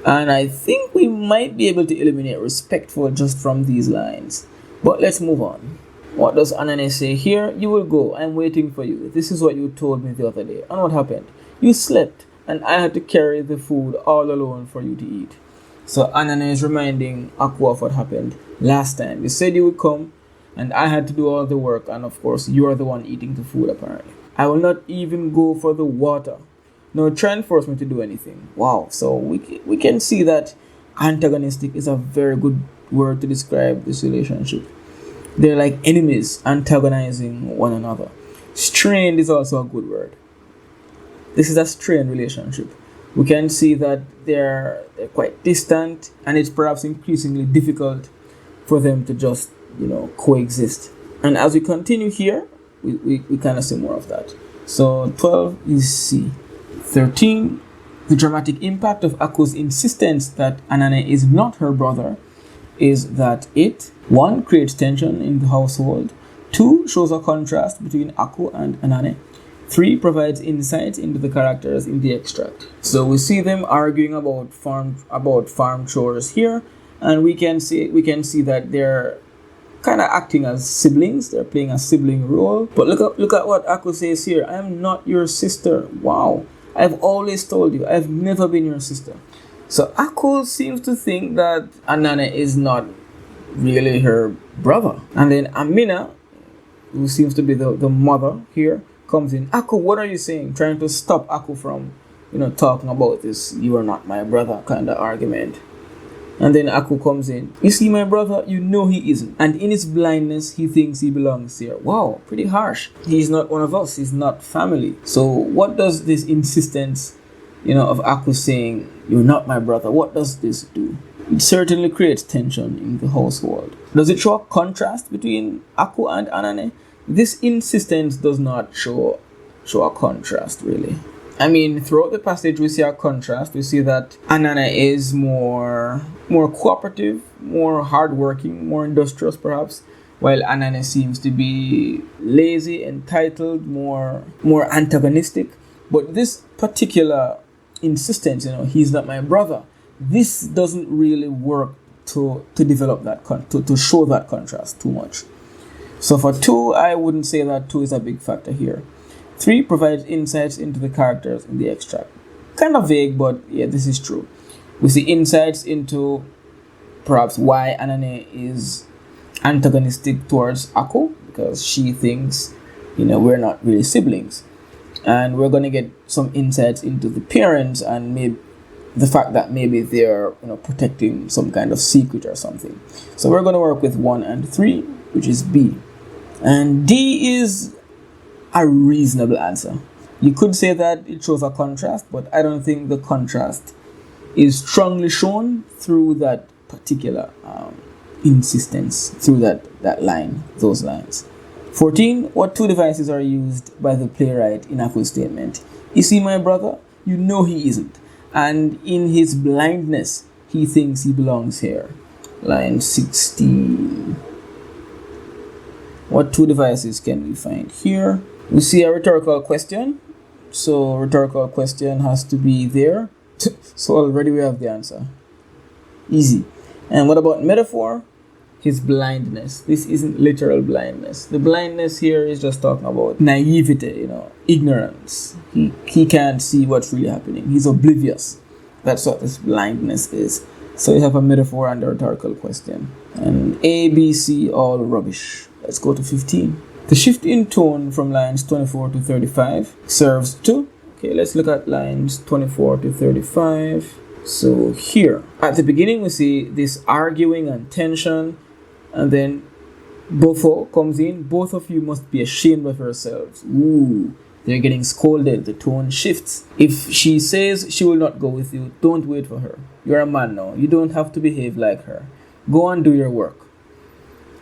And I think we might be able to eliminate respectful just from these lines. But let's move on. What does Anane say here? "You will go. I'm waiting for you. This is what you told me the other day." And what happened? "You slept, and I had to carry the food all alone for you to eat." So Anane is reminding Aku of what happened last time. You said you would come, and I had to do all the work, and of course you are the one eating the food apparently. I will not even go for the water. No, try and force me to do anything. Wow. So we can see that antagonistic is a very good word to describe this relationship. They're like enemies antagonizing one another. Strained is also a good word. This is a strained relationship. We can see that they're quite distant, and it's perhaps increasingly difficult for them to just, coexist. And as we continue here, we kind of see more of that. So 12 is C. 13, the dramatic impact of Aku's insistence that Anane is not her brother is that it, 1, creates tension in the household, 2, shows a contrast between Aku and Anane, 3, provides insights into the characters in the extract. So we see them arguing about farm chores here, and we can see that they're kind of acting as siblings. They're playing a sibling role. But look at what Aku says here. I am not your sister. Wow. I've always told you, I've never been your sister. So Aku seems to think that Anane is not really her brother. And then Amina, who seems to be the mother here, comes in. Aku, what are you saying? Trying to stop Aku from, talking about this "you are not my brother" kind of argument. And then Aku comes in. You see my brother? You know he isn't. And in his blindness, he thinks he belongs here. Wow, pretty harsh. He's not one of us. He's not family. So what does this insistence, of Aku saying, "you're not my brother," what does this do? It certainly creates tension in the household. Does it show a contrast between Aku and Anane? This insistence does not show a contrast, really. I mean, throughout the passage, we see a contrast. We see that Anane is more cooperative, more hardworking, more industrious, perhaps, while Anane seems to be lazy, entitled, more antagonistic. But this particular insistence, he's not my brother, this doesn't really work to develop that, to show that contrast too much. So for 2, I wouldn't say that 2 is a big factor here. 3 provides insights into the characters in the extract. Kind of vague, but yeah, this is true. We see insights into perhaps why Anane is antagonistic towards Aku, because she thinks, we're not really siblings. And we're going to get some insights into the parents and maybe the fact that maybe they're protecting some kind of secret or something. So we're going to work with 1 and 3, which is B. And D is a reasonable answer. You could say that it shows a contrast, but I don't think the contrast is strongly shown through that particular insistence, through those lines. 14, what 2 devices are used by the playwright in Aku's statement? You see my brother? You know he isn't. And in his blindness, he thinks he belongs here. Line 16. What 2 devices can we find here? We see a rhetorical question. So rhetorical question has to be there. So already we have the answer. Easy. And what about metaphor? His blindness. This isn't literal blindness. The blindness here is just talking about naivety, ignorance. He can't see what's really happening. He's oblivious. That's what this blindness is. So you have a metaphor and a rhetorical question. And A, B, C, all rubbish. Let's go to 15. The shift in tone from lines 24 to 35 serves to... Okay, let's look at lines 24 to 35. So here, at the beginning we see this arguing and tension, and then Bofo comes in. Both of you must be ashamed of yourselves. Ooh, they're getting scolded. The tone shifts. If she says she will not go with you, don't wait for her. You're a man now. You don't have to behave like her. Go and do your work.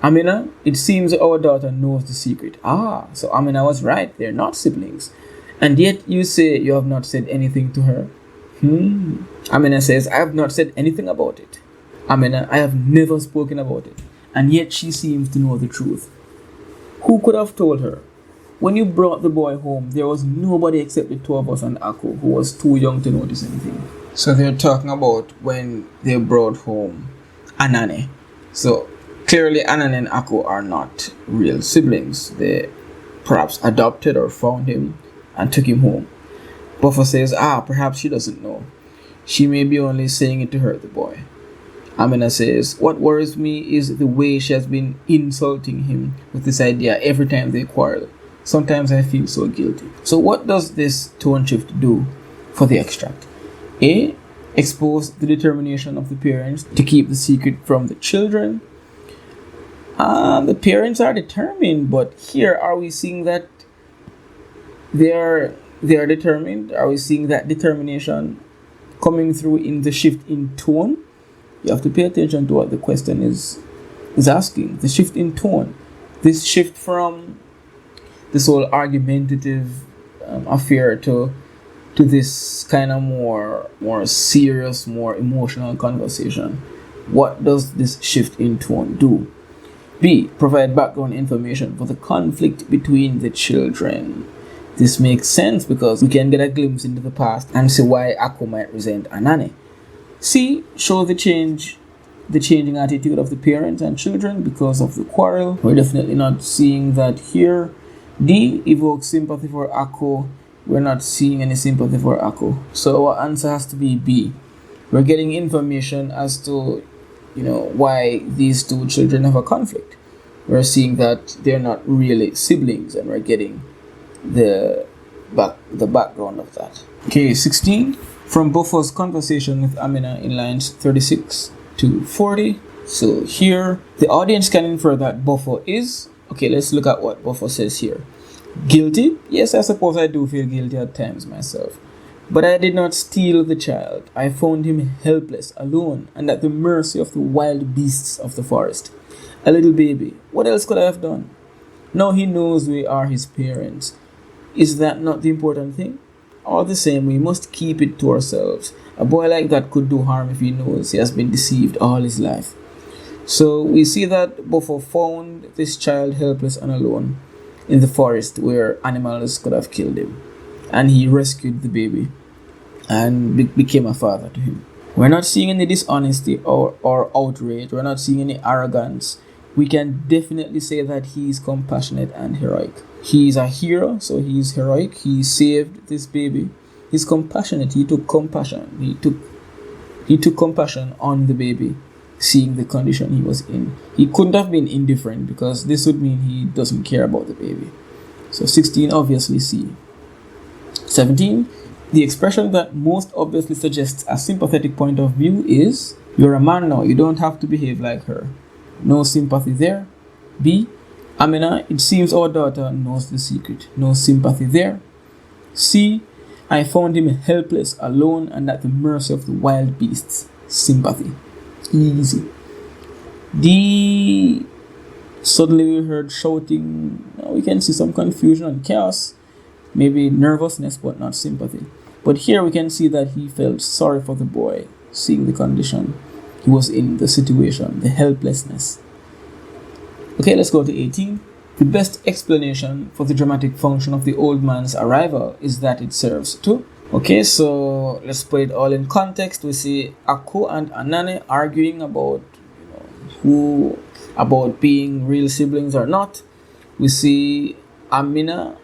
Amina, it seems our daughter knows the secret. Ah, so Amina was right. They're not siblings. And yet you say you have not said anything to her. Amina says, I have not said anything about it. Amina, I have never spoken about it. And yet she seems to know the truth. Who could have told her? When you brought the boy home, there was nobody except the 2 of us and Aku, who was too young to notice anything. So they're talking about when they brought home Anane. So clearly Anane and Aku are not real siblings. They perhaps adopted or found him and took him home. Buffer says, perhaps she doesn't know. She may be only saying it to hurt the boy. Amina says, what worries me is the way she has been insulting him with this idea every time they quarrel. Sometimes I feel so guilty. So what does this tone shift do for the extract? A. Expose the determination of the parents to keep the secret from the children. The parents are determined, but here are we seeing that they are determined? Are we seeing that determination coming through in the shift in tone? You have to pay attention to what the question is asking. The shift in tone. This shift from this whole argumentative affair to this kind of more serious, more emotional conversation. What does this shift in tone do? B. Provide background information for the conflict between the children. This makes sense because we can get a glimpse into the past and see why Ako might resent Anane. C. Show the changing attitude of the parents and children because of the quarrel. We're definitely not seeing that here. D. Evoke sympathy for Ako. We're not seeing any sympathy for Ako. So our answer has to be B. We're getting information as to why these two children have a conflict. We're seeing that they're not really siblings, and we're getting the background of that. Okay, 16. From Buffer's conversation with Amina in lines 36 to 40. So here, the audience can infer that Buffer is... Okay, let's look at what Buffer says here. Guilty? Yes, I suppose I do feel guilty at times myself. But I did not steal the child. I found him helpless, alone, and at the mercy of the wild beasts of the forest. A little baby. What else could I have done? Now he knows we are his parents. Is that not the important thing? All the same, we must keep it to ourselves. A boy like that could do harm if he knows he has been deceived all his life. So we see that Buffer found this child helpless and alone in the forest where animals could have killed him. And he rescued the baby and became a father to him. We're not seeing any dishonesty or outrage. We're not seeing any arrogance. We can definitely say that he is compassionate and heroic. He is a hero, so he is heroic. He saved this baby. He's compassionate. He took compassion. He took compassion on the baby, seeing the condition he was in. He couldn't have been indifferent because this would mean he doesn't care about the baby. So 16, obviously C. 17, the expression that most obviously suggests a sympathetic point of view is, you're a man now, you don't have to behave like her. No sympathy there. B. Amina, it seems our daughter knows the secret. No sympathy there. C. I found him helpless, alone, and at the mercy of the wild beasts. Sympathy. Easy. D. Suddenly we heard shouting. Now we can see some confusion and chaos. Maybe nervousness, but not sympathy. But here we can see that he felt sorry for the boy, seeing the condition he was in, the situation, the helplessness. Okay, let's go to 18. The best explanation for the dramatic function of the old man's arrival is that it serves to... Okay, so let's put it all in context. We see Ako and Anane arguing about about being real siblings or not. We see Amina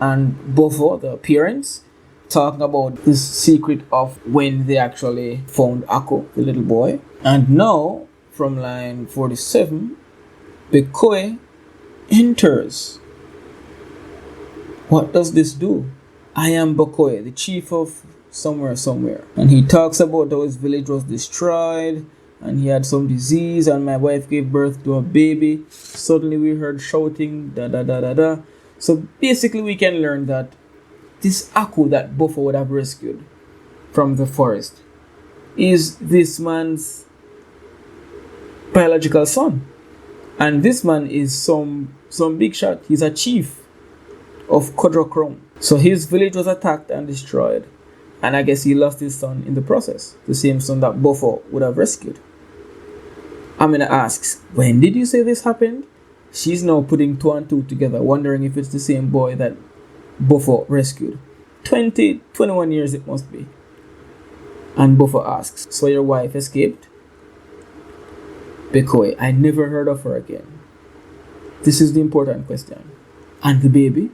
and Bofo, the parents, talking about this secret of when they actually found Ako, the little boy. And now, from line 47, Bekoe enters. What does this do? I am Bekoe, the chief of somewhere. And he talks about how his village was destroyed and he had some disease and my wife gave birth to a baby. Suddenly we heard shouting, da. So basically we can learn that this Ako that Bofo would have rescued from the forest is this man's biological son. And this man is some big shot. He's a chief of Kodrokrom. So his village was attacked and destroyed. And I guess he lost his son in the process. The same son that Bofo would have rescued. Amina asks, when did you say this happened? She's now putting 2 and 2 together, wondering if it's the same boy that Bofo rescued. 21 years it must be. And Bofo asks, so your wife escaped? Bekoe, I never heard of her again. This is the important question. And the baby?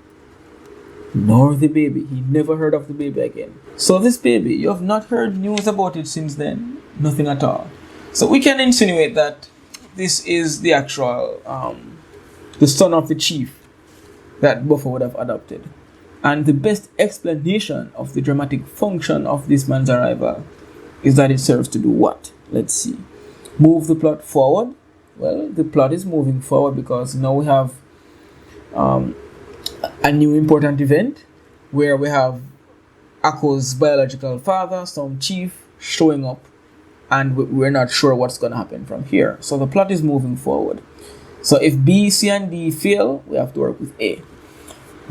Nor the baby. He never heard of the baby again. So this baby, you have not heard news about it since then? Nothing at all. So we can insinuate that this is the actual, the son of the chief that Buffer would have adopted. And the best explanation of the dramatic function of this man's arrival is that it serves to do what? Let's see. Move the plot forward. Well, the plot is moving forward because now we have a new important event where we have Akko's biological father, some chief, showing up, and we're not sure what's going to happen from here. So the plot is moving forward. So if B, C, and D fail, we have to work with A.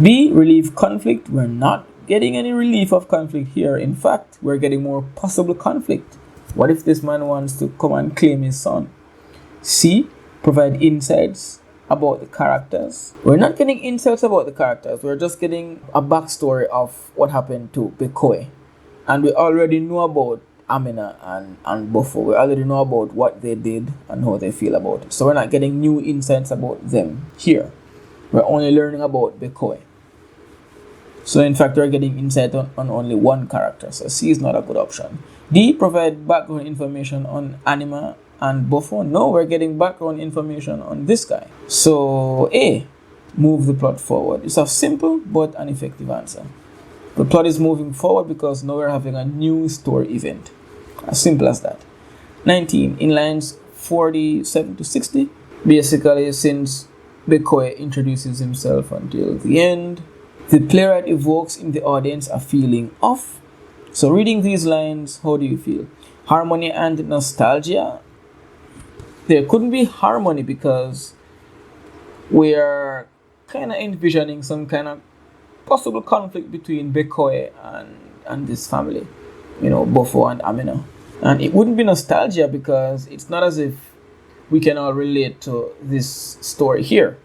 B, relieve conflict. We're not getting any relief of conflict here. In fact, we're getting more possible conflict. What if this man wants to come and claim his son? C, provide insights about the characters. We're not getting insights about the characters. We're just getting a backstory of what happened to Bekoe. And we already know about Amina and Buffer. We already know about what they did and how they feel about it. So we're not getting new insights about them here. We're only learning about Bekoe. So in fact, we're getting insight on only one character. So C is not a good option. D, provide background information on Anima and Buffer. No, we're getting background information on this guy. So A, move the plot forward. It's a simple but an effective answer. The plot is moving forward because now we're having a new story event. As simple as that. 19, in lines 47 to 60. Basically, since Bekoe introduces himself until the end, the playwright evokes in the audience a feeling of. So reading these lines, how do you feel? Harmony and nostalgia. There couldn't be harmony because we are kind of envisioning some kind of possible conflict between Bekoe and this family, Buffer and Amina. And it wouldn't be nostalgia because it's not as if we can all relate to this story here.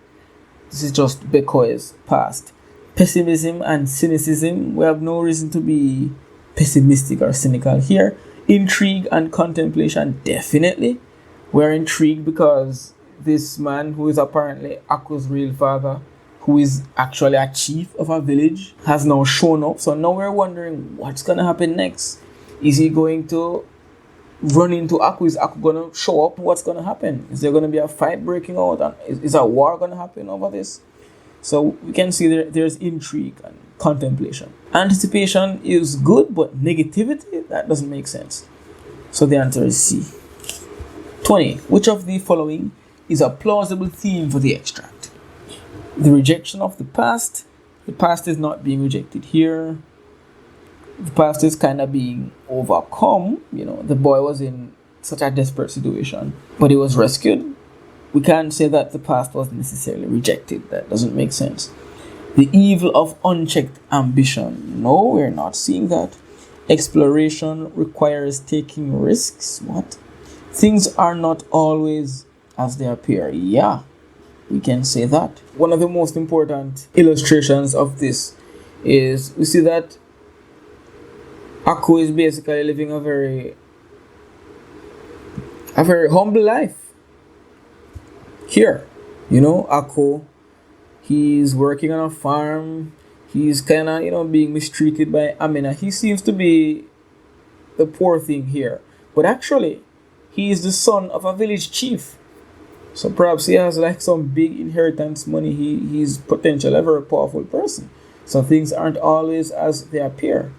This is just Bekoe's past. Pessimism and cynicism, we have no reason to be pessimistic or cynical here. Intrigue and contemplation, definitely. We're intrigued because this man, who is apparently Akko's real father, who is actually a chief of a village, has now shown up. So now we're wondering what's going to happen next. Is he going to run into Akko? Is Akko going to show up? What's going to happen? Is there going to be a fight breaking out? And is a war going to happen over this? So we can see there's intrigue and contemplation. Anticipation is good, but negativity, that doesn't make sense. So the answer is C. 20. Which of the following is a plausible theme for the extract? The rejection of the past. The past is not being rejected here. The past is kind of being overcome. The boy was in such a desperate situation, but he was rescued. We can't say that the past was necessarily rejected. That doesn't make sense. The evil of unchecked ambition. No, we're not seeing that. Exploration requires taking risks. What? Things are not always as they appear. Yeah, we can say that. One of the most important illustrations of this is we see that Akko is basically living a very humble life. Here, Akko, he's working on a farm. He's kind of, being mistreated by Amina. He seems to be the poor thing here. But actually, he is the son of a village chief. So perhaps he has some big inheritance money. He's potentially a very powerful person. So things aren't always as they appear.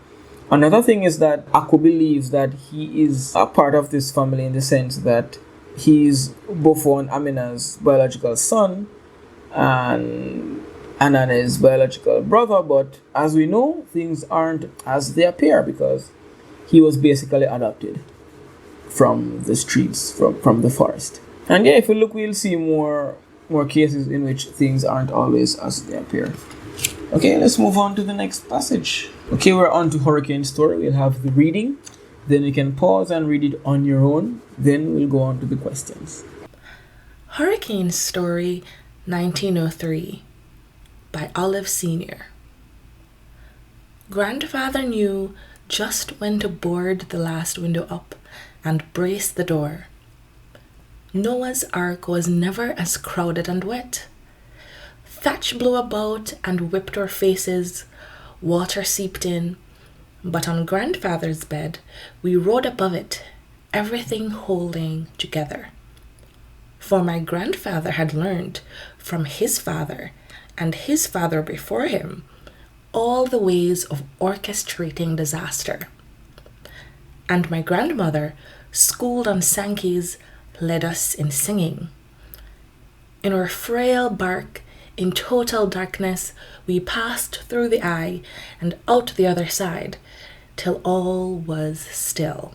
Another thing is that Akko believes that he is a part of this family in the sense that he's Buffer and Amina's biological son and Anana's biological brother, but as we know, things aren't as they appear because he was basically adopted from the streets, from the forest. And yeah, if we look, we'll see more cases in which things aren't always as they appear. Okay, let's move on to the next passage. Okay, we're on to Hurricane Story. We'll have the reading. Then you can pause and read it on your own. Then we'll go on to the questions. Hurricane Story 1903 by Olive Sr. Grandfather knew just when to board the last window up and brace the door. Noah's Ark was never as crowded and wet. Thatch blew about and whipped our faces, water seeped in, but on grandfather's bed we rode above it everything holding together. For my grandfather had learned from his father and his father before him all the ways of orchestrating disaster. And my grandmother, schooled on Sankey's, led us in singing. In our frail bark, in total darkness, we passed through the eye and out the other side, till all was still.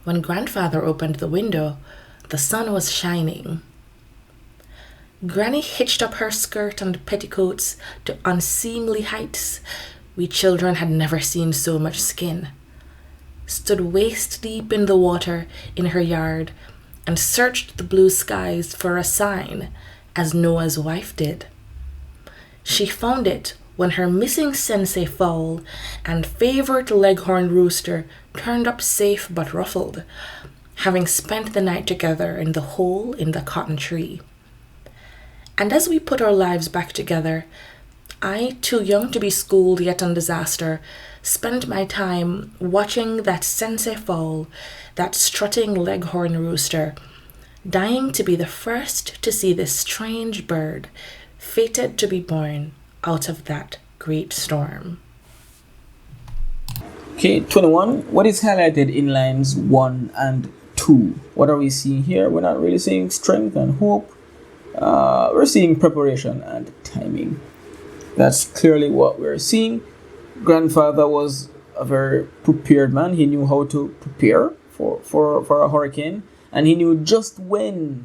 When grandfather opened the window, the sun was shining. Granny hitched up her skirt and petticoats to unseemly heights. We children had never seen so much skin. Stood waist deep in the water in her yard and searched the blue skies for a sign, as Noah's wife did. She found it when her missing sensei fowl and favorite leghorn rooster turned up safe but ruffled, having spent the night together in the hole in the cotton tree. And as we put our lives back together, I, too young to be schooled yet on disaster, spent my time watching that sensei fowl, that strutting leghorn rooster, dying to be the first to see this strange bird, fated to be born out of that great storm. Okay, 21. What is highlighted in lines 1 and 2? What are we seeing here? We're not really seeing strength and hope. We're seeing preparation and timing. That's clearly what we're seeing. Grandfather was a very prepared man. He knew how to prepare for a hurricane, and he knew just when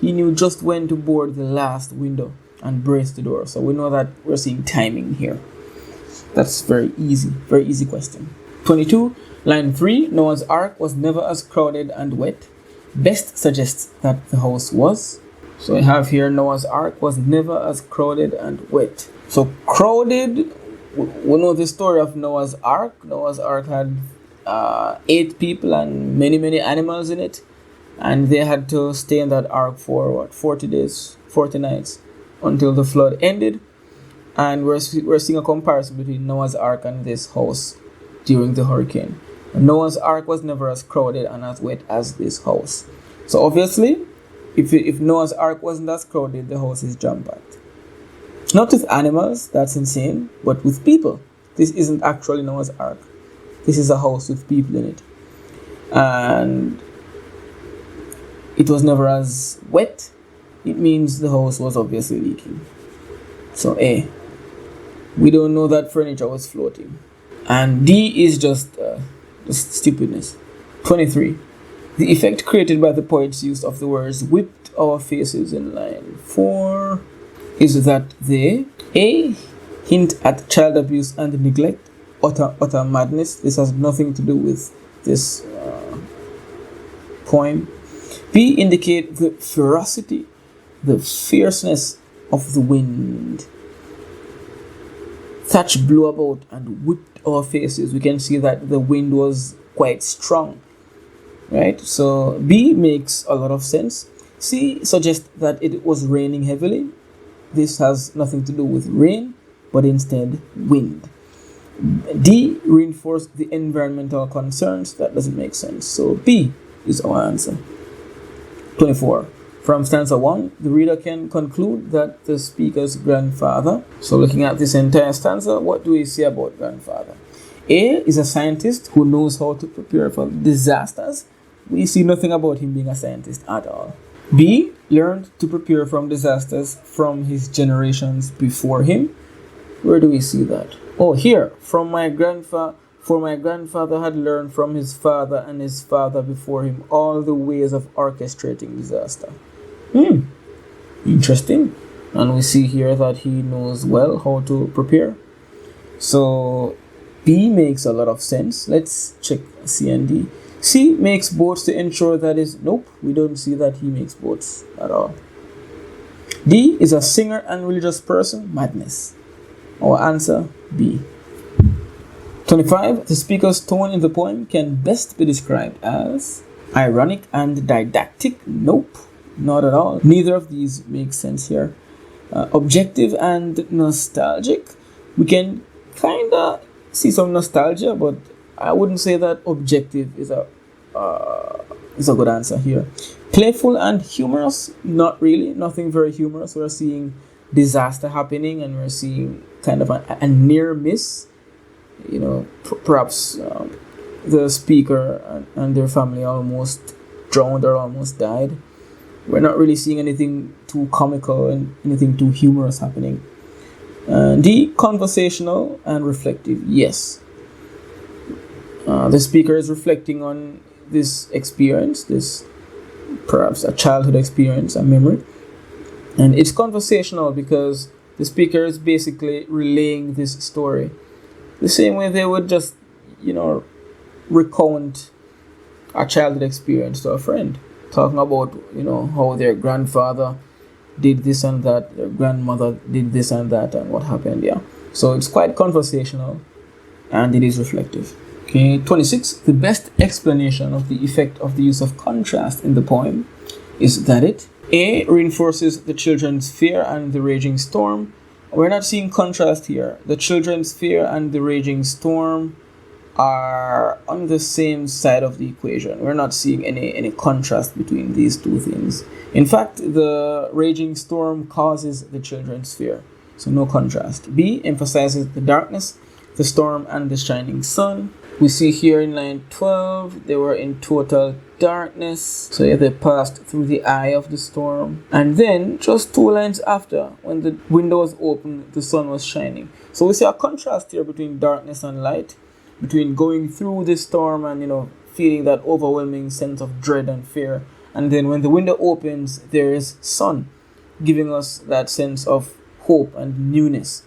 to board the last window and brace the door. So we know that we're seeing timing here. That's very easy question. 22, line 3, Noah's Ark was never as crowded and wet. Best suggests that the house was. So we have here Noah's Ark was never as crowded and wet. So crowded, we know the story of Noah's Ark. Noah's Ark had 8 people and many animals in it. And they had to stay in that ark for 40 days, 40 nights until the flood ended. And we're seeing a comparison between Noah's Ark and this house during the hurricane. Noah's Ark was never as crowded and as wet as this house. So obviously, if Noah's Ark wasn't as crowded, the house is jam-packed. Not with animals, that's insane, but with people. This isn't actually Noah's Ark. This is a house with people in it. And it was never as wet. It means the house was obviously leaking. So A, we don't know that furniture was floating. And D is just stupidness. 23. The effect created by the poet's use of the words whipped our faces in line 4 is that they A, hint at child abuse and neglect, utter madness. This has nothing to do with this poem. B, indicate the ferocity, the fierceness of the wind. Thatch blew about and whipped our faces. We can see that the wind was quite strong, right? So B makes a lot of sense. C suggests that it was raining heavily. This has nothing to do with rain, but instead wind. D reinforced the environmental concerns. That doesn't make sense. So B is our answer. 24. From stanza 1, the reader can conclude that the speaker's grandfather. So looking at this entire stanza, what do we see about grandfather? A is a scientist who knows how to prepare for disasters. We see nothing about him being a scientist at all. B learned to prepare from disasters from his generations before him. Where do we see that? Oh, here. For my grandfather had learned from his father and his father before him all the ways of orchestrating disaster. Interesting. And we see here that he knows well how to prepare. So B makes a lot of sense. Let's check C and D. C makes boats to ensure that is nope, we don't see that he makes boats at all. D is a singer and religious person. Madness. Our answer B. 25. The speaker's tone in the poem can best be described as ironic and didactic. Nope, not at all. Neither of these make sense here. Objective and nostalgic. We can kind of see some nostalgia, but I wouldn't say that objective is a is a good answer here. Playful and humorous? Not really. Nothing very humorous. We're seeing disaster happening, and we're seeing kind of a near miss. Perhaps the speaker and their family almost drowned or almost died. We're not really seeing anything too comical and anything too humorous happening. D, conversational and reflective. Yes. The speaker is reflecting on this experience, this perhaps a childhood experience, a memory. And it's conversational because the speaker is basically relaying this story. The same way they would just, recount a childhood experience to a friend, talking about, how their grandfather did this and that, their grandmother did this and that, and what happened. Yeah. So it's quite conversational, and it is reflective. Okay, 26. The best explanation of the effect of the use of contrast in the poem is that it A, reinforces the children's fear and the raging storm. We're not seeing contrast here. The children's fear and the raging storm are on the same side of the equation. We're not seeing any contrast between these two things. In fact, the raging storm causes the children's fear. So no contrast. B, emphasizes the darkness, the storm, and the shining sun. We see here in line 12, they were in total darkness. So yeah, they passed through the eye of the storm. And then, just 2 lines after, when the window was open, the sun was shining. So we see a contrast here between darkness and light, between going through this storm and, feeling that overwhelming sense of dread and fear. And then when the window opens, there is sun, giving us that sense of hope and newness.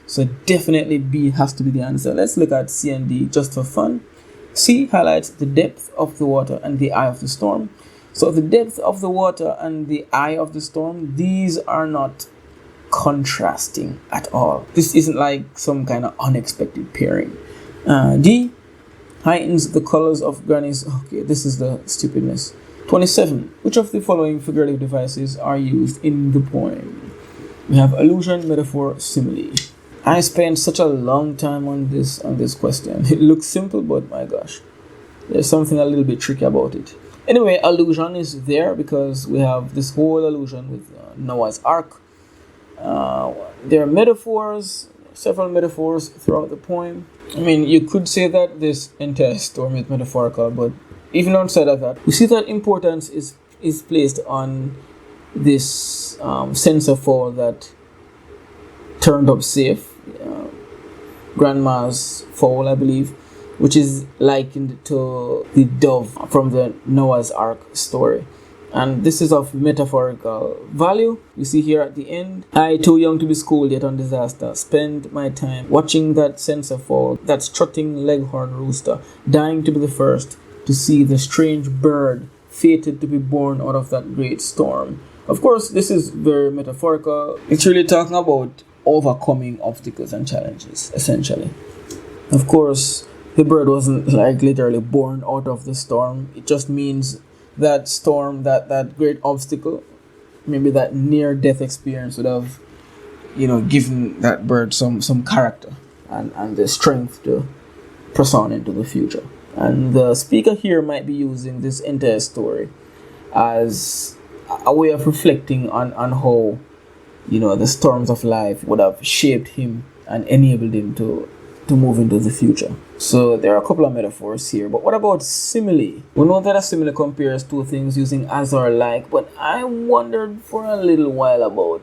So definitely B has to be the answer. Let's look at C and D just for fun. C highlights the depth of the water and the eye of the storm. So the depth of the water and the eye of the storm, these are not contrasting at all. This isn't like some kind of unexpected pairing. D heightens the colors of Granny's... Okay, this is the stupidness. 27. Which of the following figurative devices are used in the poem? We have allusion, metaphor, simile. I spent such a long time on this question. It looks simple, but my gosh, there's something a little bit tricky about it. Anyway, allusion is there because we have this whole allusion with Noah's Ark. There are metaphors, several metaphors throughout the poem. I mean, you could say that this entire storm is metaphorical, but even outside of that, we see that importance is placed on this censer fowl that turned up safe. Grandma's fowl, I believe, which is likened to the dove from the Noah's Ark story. And this is of metaphorical value. You see here at the end, I, too young to be schooled yet on disaster, spend my time watching that censer fowl, that strutting leghorn rooster, dying to be the first to see the strange bird fated to be born out of that great storm. Of course, this is very metaphorical. It's really talking about overcoming obstacles and challenges, essentially. Of course, the bird wasn't like literally born out of the storm. It just means that storm, that great obstacle, maybe that near-death experience would have, given that bird some character and the strength to press on into the future. And the speaker here might be using this entire story as a way of reflecting on how the storms of life would have shaped him and enabled him to move into the future. So there are a couple of metaphors here. But what about simile? We know that a simile compares two things using as or like, but I wondered for a little while about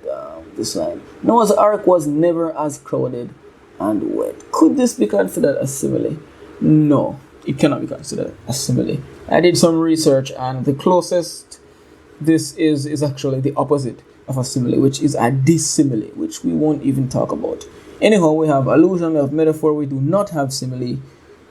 this line. Noah's Ark was never as crowded and wet. Could this be considered a simile? No, it cannot be considered a simile. I did some research, and the closest this is actually the opposite of a simile, which is a dissimile, which we won't even talk about. Anyhow, we have allusion, we have metaphor, we do not have simile,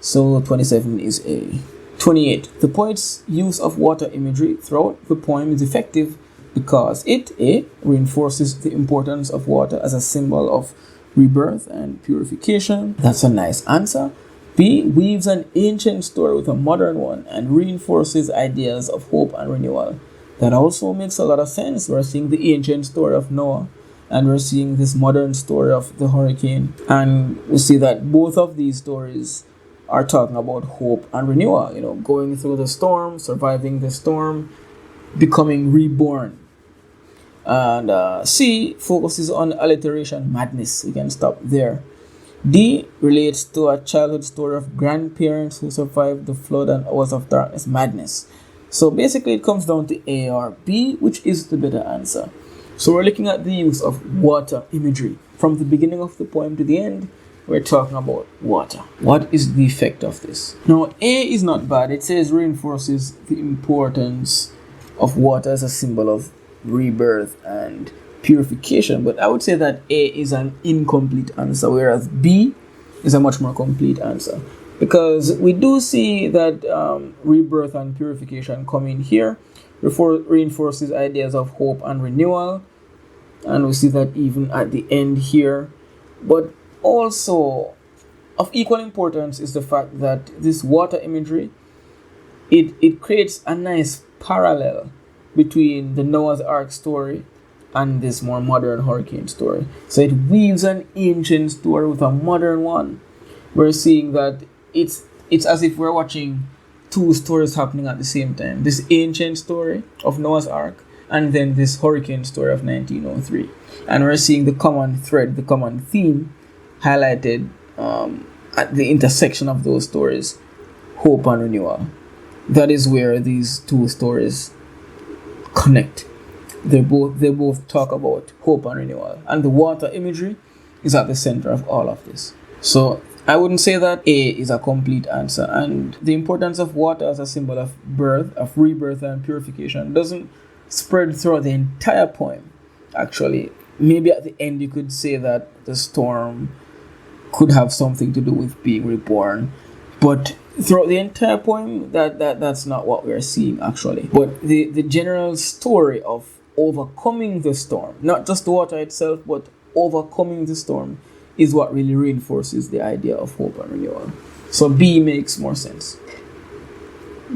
so 27 is A. 28. The poet's use of water imagery throughout the poem is effective because it, A, reinforces the importance of water as a symbol of rebirth and purification. That's a nice answer. B, weaves an ancient story with a modern one and reinforces ideas of hope and renewal. That also makes a lot of sense. We're seeing the ancient story of Noah, and we're seeing this modern story of the hurricane. And we see that both of these stories are talking about hope and renewal, going through the storm, surviving the storm, becoming reborn. And C focuses on alliteration madness. We can stop there. D relates to a childhood story of grandparents who survived the flood and hours of darkness madness. So basically it comes down to A or B, which is the better answer. So we're looking at the use of water imagery. From the beginning of the poem to the end, we're talking about water. What is the effect of this? Now, A is not bad. It says reinforces the importance of water as a symbol of rebirth and purification. But I would say that A is an incomplete answer, whereas B is a much more complete answer. Because we do see that rebirth and purification come in here, reinforces ideas of hope and renewal. And we see that even at the end here. But also of equal importance is the fact that this water imagery, it creates a nice parallel between the Noah's Ark story and this more modern hurricane story. So it weaves an ancient story with a modern one. We're seeing that it's as if we're watching two stories happening at the same time. This ancient story of Noah's Ark and then this hurricane story of 1903. And we're seeing the common thread, the common theme highlighted at the intersection of those stories, hope and renewal. That is where these two stories connect. They both talk about hope and renewal, and the water imagery is at the center of all of this. So I wouldn't say that A is a complete answer, and the importance of water as a symbol of birth, of rebirth and purification doesn't spread throughout the entire poem. Actually, maybe at the end you could say that the storm could have something to do with being reborn, but throughout the entire poem, that's not what we're seeing actually. But the general story of overcoming the storm, not just the water itself, but overcoming the storm, is what really reinforces the idea of hope and renewal. So B makes more sense.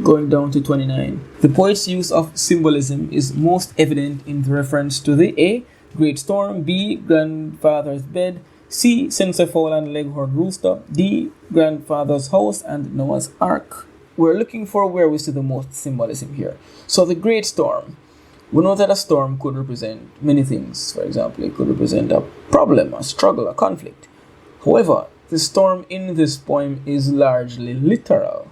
Going down to 29. The poet's use of symbolism is most evident in the reference to the A, great storm, B, grandfather's bed, C, censer fowl and leghorn rooster, D, grandfather's house and Noah's Ark. We're looking for where we see the most symbolism here. So the great storm. We know that a storm could represent many things. For example, it could represent a problem, a struggle, a conflict. However, the storm in this poem is largely literal.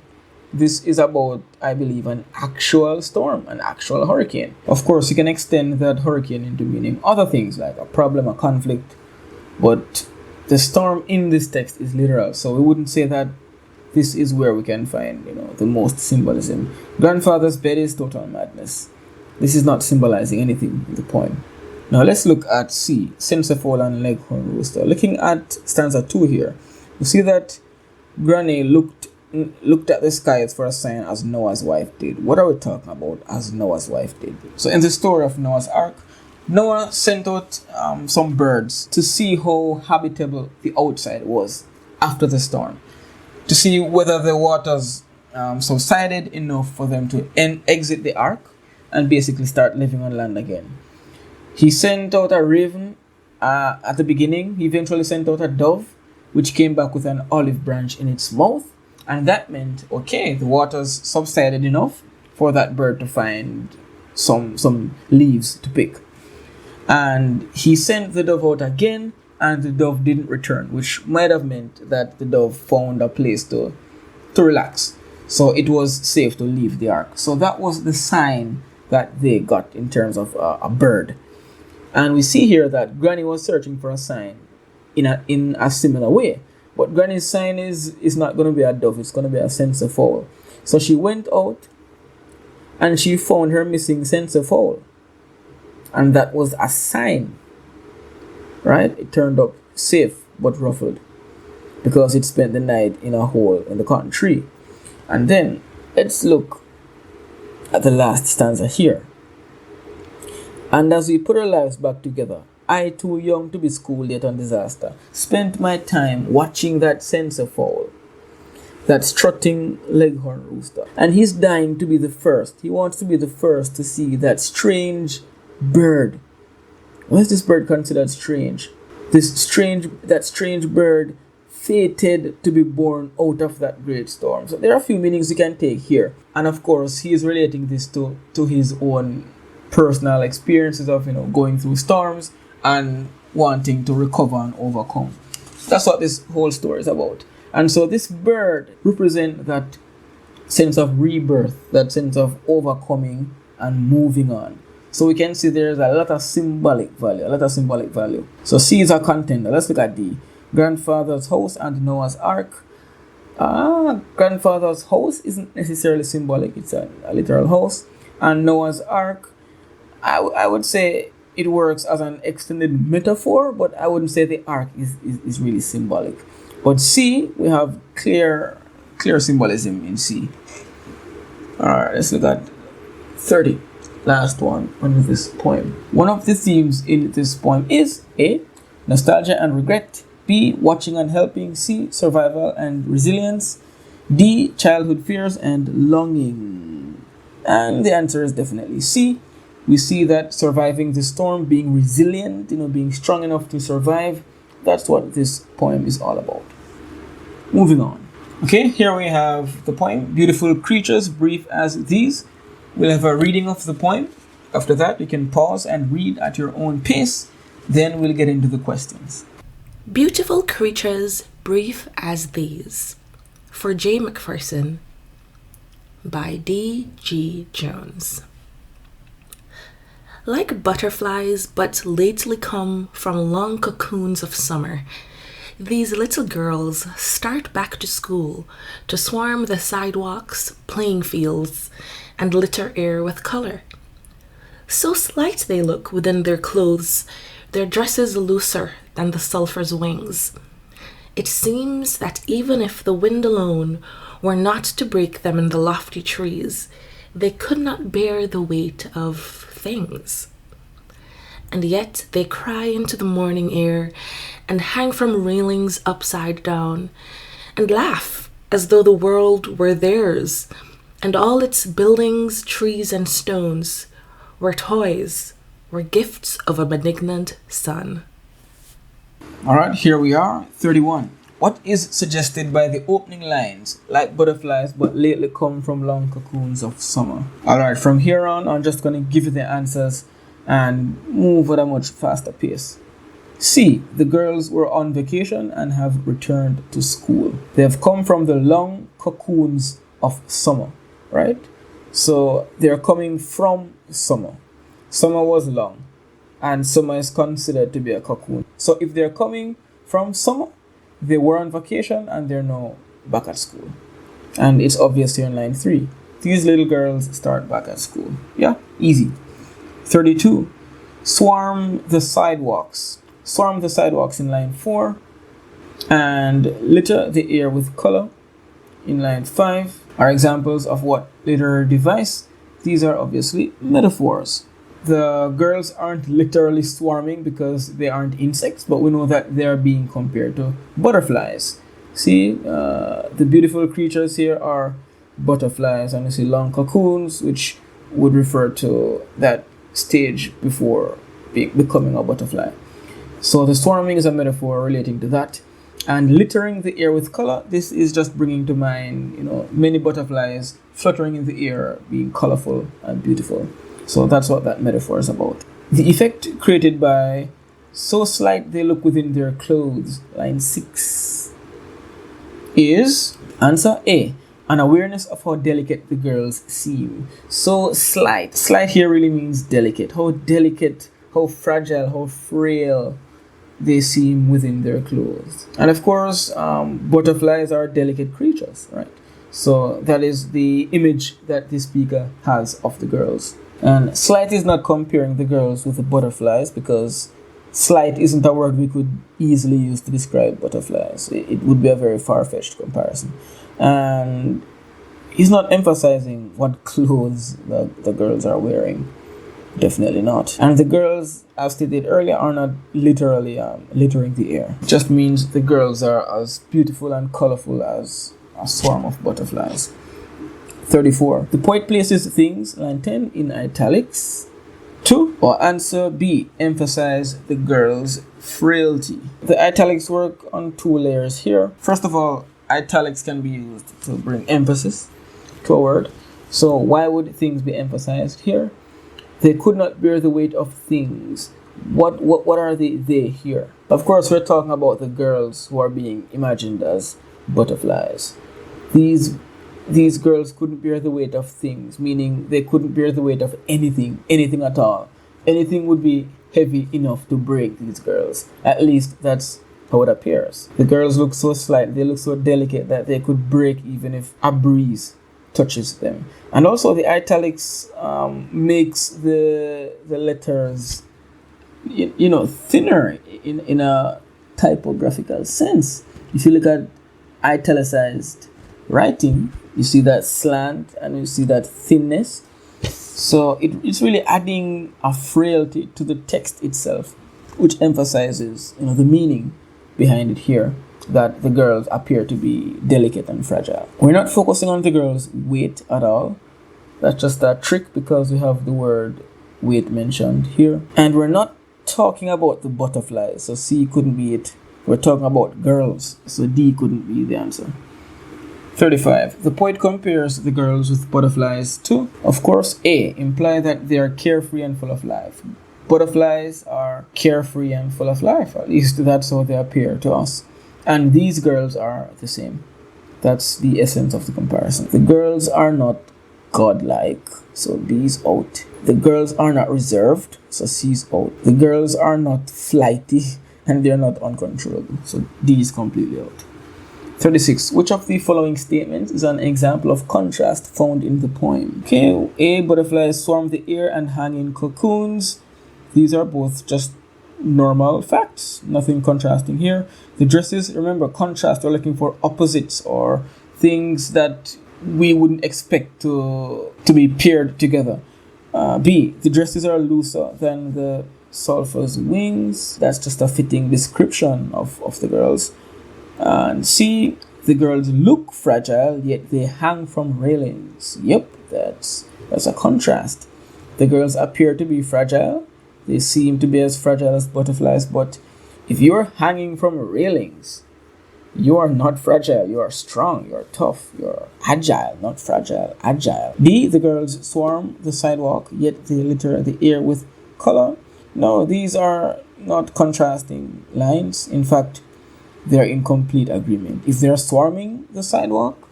This is about, I believe, an actual storm, an actual hurricane. Of course, you can extend that hurricane into meaning other things like a problem, a conflict, but the storm in this text is literal. So we wouldn't say that this is where we can find, the most symbolism. Grandfather's bed is total madness. This is not symbolizing anything in the poem. Now let's look at C, censer fowl and leghorn rooster. Looking at stanza 2 here, you see that Granny looked at the skies for a sign as Noah's wife did. What are we talking about as Noah's wife did? So in the story of Noah's Ark, Noah sent out some birds to see how habitable the outside was after the storm, to see whether the waters subsided enough for them to exit the ark and basically start living on land again. He sent out a raven at the beginning. He eventually sent out a dove, which came back with an olive branch in its mouth. And that meant, okay, the waters subsided enough for that bird to find some leaves to pick. And he sent the dove out again, and the dove didn't return, which might have meant that the dove found a place to relax. So it was safe to leave the ark. So that was the sign that they got in terms of a bird. And we see here that Granny was searching for a sign in a similar way. But Granny's sign is not going to be a dove, it's going to be a censer fowl. So she went out and she found her missing censer fowl. And that was a sign, right? It turned up safe but ruffled because it spent the night in a hole in the cotton tree. And then let's look at the last stanza here. And as we put our lives back together, I, too young to be schooled yet on disaster, spent my time watching that censer fowl, that strutting leghorn rooster. And he's dying to be the first. He wants to be the first to see that strange bird. Why is this bird considered strange? That strange bird fated to be born out of that great storm. So there are a few meanings you can take here. And of course, he is relating this to his own personal experiences of, going through storms and wanting to recover and overcome. That's what this whole story is about. And so this bird represents that sense of rebirth, that sense of overcoming and moving on. So we can see there's a lot of symbolic value. So C is a contender. Let's look at D. Grandfather's house and Noah's Ark. Grandfather's house isn't necessarily symbolic. It's a literal house. And Noah's Ark, I would say it works as an extended metaphor, but I wouldn't say the ark is really symbolic. But C, we have clear symbolism in C. Alright, let's look at 30. Last one under this poem. One of the themes in this poem is A, nostalgia and regret. B, watching and helping. C, survival and resilience. D, childhood fears and longing. And the answer is definitely C. We see that surviving the storm, being resilient, being strong enough to survive, that's what this poem is all about. Moving on. Okay, here we have the poem, Beautiful Creatures, Brief as These. We'll have a reading of the poem. After that, you can pause and read at your own pace. Then we'll get into the questions. Beautiful creatures, brief as these. For J. McPherson, by D. G. Jones. Like butterflies but lately come from long cocoons of summer, these little girls start back to school to swarm the sidewalks, playing fields, and litter air with color. So slight they look within their clothes, their dresses looser than the sulphur's wings. It seems that even if the wind alone were not to break them in the lofty trees, they could not bear the weight of things. And yet they cry into the morning air and hang from railings upside down and laugh as though the world were theirs and all its buildings, trees, and stones were toys, were gifts of a benignant sun. All right, here we are, 31. What is suggested by the opening lines? Like butterflies, but lately come from long cocoons of summer. All right, from here on, I'm just going to give you the answers and move at a much faster pace. C. The girls were on vacation and have returned to school. They have come from the long cocoons of summer, right? So they're coming from summer. Summer was long, and summer is considered to be a cocoon. So if they're coming from summer, they were on vacation and they're now back at school. And it's obvious here in line 3. These little girls start back at school. Yeah, easy. 32. Swarm the sidewalks. Swarm the sidewalks in line 4. And litter the air with color in line 5 are examples of what literary device. These are obviously metaphors. The girls aren't literally swarming because they aren't insects, but we know that they are being compared to butterflies. See, the beautiful creatures here are butterflies, and you see long cocoons, which would refer to that stage before becoming a butterfly. So the swarming is a metaphor relating to that. And littering the air with color, this is just bringing to mind, many butterflies fluttering in the air, being colorful and beautiful. So that's what that metaphor is about. The effect created by so slight they look within their clothes, line 6, is answer A, an awareness of how delicate the girls seem. So slight. Slight here really means delicate. How delicate, how fragile, how frail they seem within their clothes. And of course, butterflies are delicate creatures, right? So that is the image that the speaker has of the girls. And slight is not comparing the girls with the butterflies, because slight isn't a word we could easily use to describe butterflies. It would be a very far-fetched comparison. And he's not emphasizing what clothes the girls are wearing. Definitely not. And the girls, as stated earlier, are not literally littering the air. It just means the girls are as beautiful and colorful as a swarm of butterflies. 34. The poet places things, line 10, in italics. 2. Or answer B, emphasize the girl's frailty. The italics work on 2 layers here. First of all, italics can be used to bring emphasis to a word. So why would things be emphasized here? They could not bear the weight of things. What are they here? Of course, we're talking about the girls who are being imagined as butterflies. These girls couldn't bear the weight of things, meaning they couldn't bear the weight of anything at all. Anything would be heavy enough to break these girls. At least that's how it appears. The girls look so slight, they look so delicate that they could break even if a breeze touches them. And also the italics makes the letters thinner in a typographical sense. If you look at italicized writing, you see that slant and you see that thinness. So it's really adding a frailty to the text itself, which emphasizes the meaning behind it here, that the girls appear to be delicate and fragile. We're not focusing on the girls' weight at all. That's just a trick because we have the word weight mentioned here. And we're not talking about the butterflies, so C couldn't be it. We're talking about girls, so D couldn't be the answer. 35. The poet compares the girls with butterflies to, of course, A, imply that they are carefree and full of life. Butterflies are carefree and full of life, at least that's how they appear to us. And these girls are the same. That's the essence of the comparison. The girls are not godlike, so B is out. The girls are not reserved, so C is out. The girls are not flighty, and they're not uncontrollable, so D is completely out. 36. Which of the following statements is an example of contrast found in the poem? Okay, A, butterflies swarm the air and hang in cocoons. These are both just normal facts, nothing contrasting here. The dresses, remember, contrast, we're looking for opposites or things that we wouldn't expect to be paired together. B, the dresses are looser than the sulphur's wings. That's just a fitting description of the girls. And C, the girls look fragile, yet they hang from railings. Yep, that's a contrast. The girls appear to be fragile. They seem to be as fragile as butterflies, but if you're hanging from railings, you are not fragile. You are strong. You are tough. You are agile, not fragile, agile. D, the girls swarm the sidewalk, yet they litter the air with color. No, these are not contrasting lines. In fact, they're in complete agreement. If they're swarming the sidewalk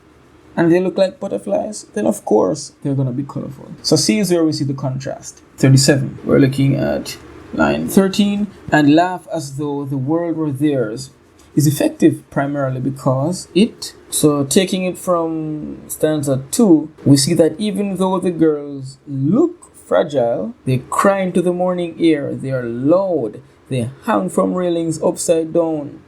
and they look like butterflies, then of course they're going to be colorful. So C is where we see the contrast. 37. We're looking at line 13. And laugh as though the world were theirs is effective primarily because it. So taking it from stanza 2, we see that even though the girls look fragile, they cry into the morning air, they are loud, they hang from railings upside down.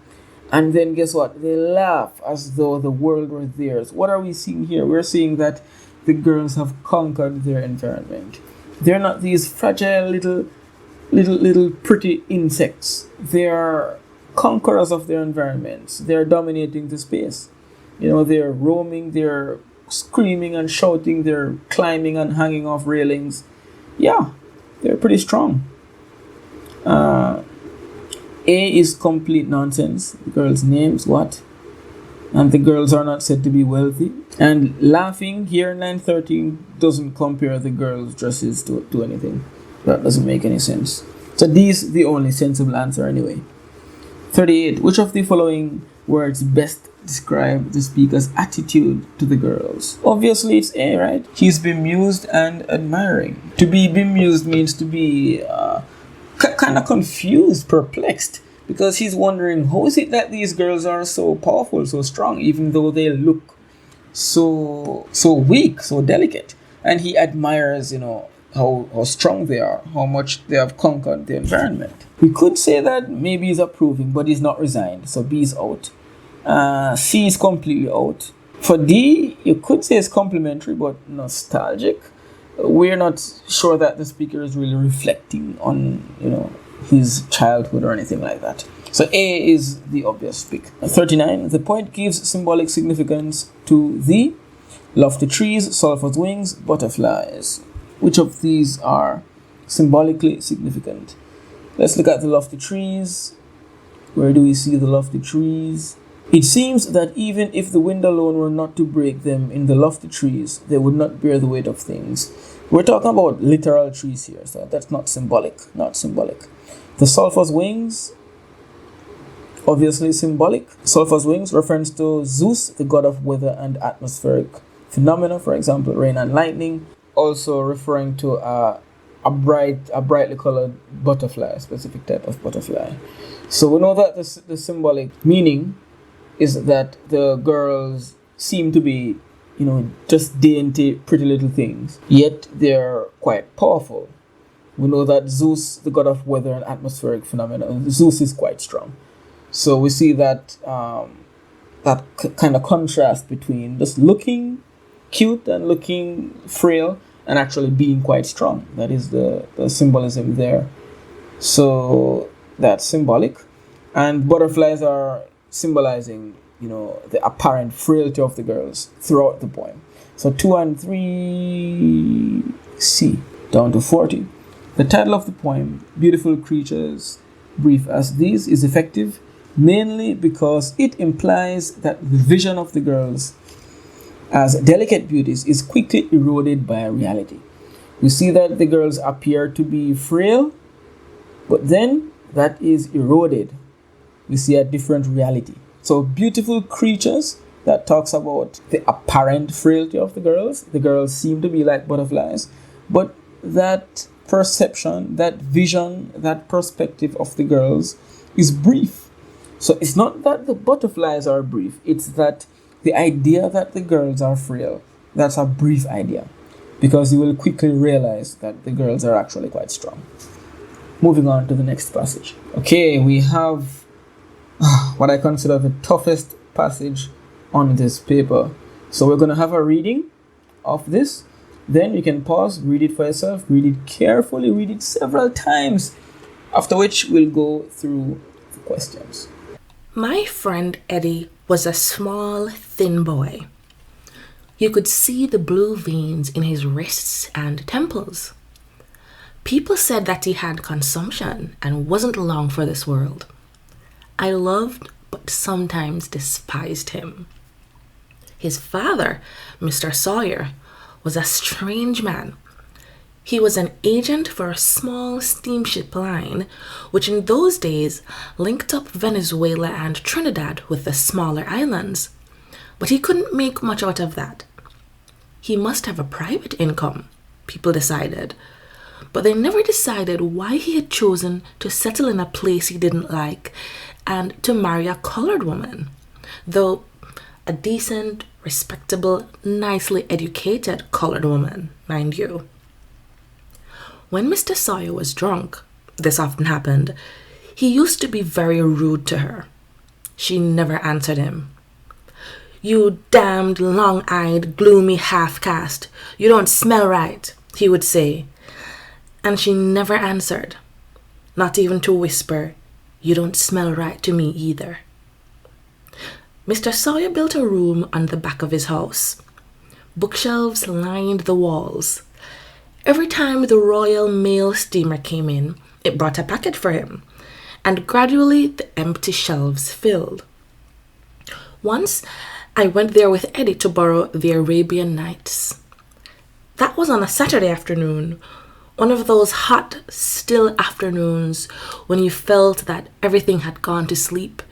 And then guess what? They laugh as though the world were theirs. What are we seeing here? We're seeing that the girls have conquered their environment. They're not these fragile little pretty insects. They are conquerors of their environments. They're dominating the space. They're roaming, they're screaming and shouting, they're climbing and hanging off railings. Yeah, they're pretty strong. A is complete nonsense. The girls' names, what? And the girls are not said to be wealthy. And laughing here in line 13 doesn't compare the girls' dresses to anything. That doesn't make any sense. So D is the only sensible answer anyway. 38. Which of the following words best describe the speaker's attitude to the girls? Obviously it's A, right? He's bemused and admiring. To be bemused means to be kind of confused, perplexed, because he's wondering how is it that these girls are so powerful, so strong, even though they look so weak, so delicate. And he admires, how strong they are, how much they have conquered the environment. We could say that maybe he's approving, but he's not resigned, so B is out. C is completely out. For D, you could say it's complimentary, but nostalgic. We're not sure that the speaker is really reflecting on, his childhood or anything like that. So A is the obvious pick. 39. The poet gives symbolic significance to the lofty trees, sulphur's wings, butterflies. Which of these are symbolically significant. Let's look at the lofty trees. Where do we see the lofty trees? It seems that even if the wind alone were not to break them in the lofty trees, they would not bear the weight of things. We're talking about literal trees here, so that's not symbolic. The sulphur's wings, obviously symbolic. Sulphur's wings reference to Zeus, the god of weather and atmospheric phenomena, for example, rain and lightning. Also referring to a brightly colored butterfly, a specific type of butterfly. So we know that the symbolic meaning is that the girls seem to be, just dainty, pretty little things, yet they're quite powerful. We know that Zeus, the god of weather and atmospheric phenomena, Zeus is quite strong. So we see that kind of contrast between just looking cute and looking frail and actually being quite strong. That is the symbolism there. So that's symbolic. And butterflies are symbolizing, the apparent frailty of the girls throughout the poem. So 2 and 3, C, down to 40. The title of the poem, Beautiful Creatures, Brief as These, is effective mainly because it implies that the vision of the girls as delicate beauties is quickly eroded by reality. We see that the girls appear to be frail, but then that is eroded. We see a different reality. So beautiful creatures, that talks about the apparent frailty of the girls. The girls seem to be like butterflies, but that perception, that vision, that perspective of the girls is brief. So it's not that the butterflies are brief, it's that the idea that the girls are frail, that's a brief idea, because you will quickly realize that the girls are actually quite strong. Moving on to the next passage. Okay, we have what I consider the toughest passage on this paper. So we're going to have a reading of this. Then you can pause, read it for yourself, read it carefully, read it several times, after which we'll go through the questions. My friend Eddie was a small, thin boy. You could see the blue veins in his wrists and temples. People said that he had consumption and wasn't long for this world. I loved but sometimes despised him. His father, Mr. Sawyer, was a strange man. He was an agent for a small steamship line, which in those days linked up Venezuela and Trinidad with the smaller islands. But he couldn't make much out of that. He must have a private income, people decided. But they never decided why he had chosen to settle in a place he didn't like and to marry a colored woman, though a decent, respectable, nicely educated colored woman, mind you. When Mr. Sawyer was drunk, this often happened, he used to be very rude to her. She never answered him. "You damned long-eyed, gloomy half-caste, you don't smell right," he would say. And she never answered, not even to whisper, "You don't smell right to me either." Mr. Sawyer built a room on the back of his house. Bookshelves lined the walls. Every time the Royal Mail steamer came in, it brought a packet for him, and gradually the empty shelves filled. Once, I went there with Eddie to borrow The Arabian Nights. That was on a Saturday afternoon, one of those hot, still afternoons when you felt that everything had gone to sleep,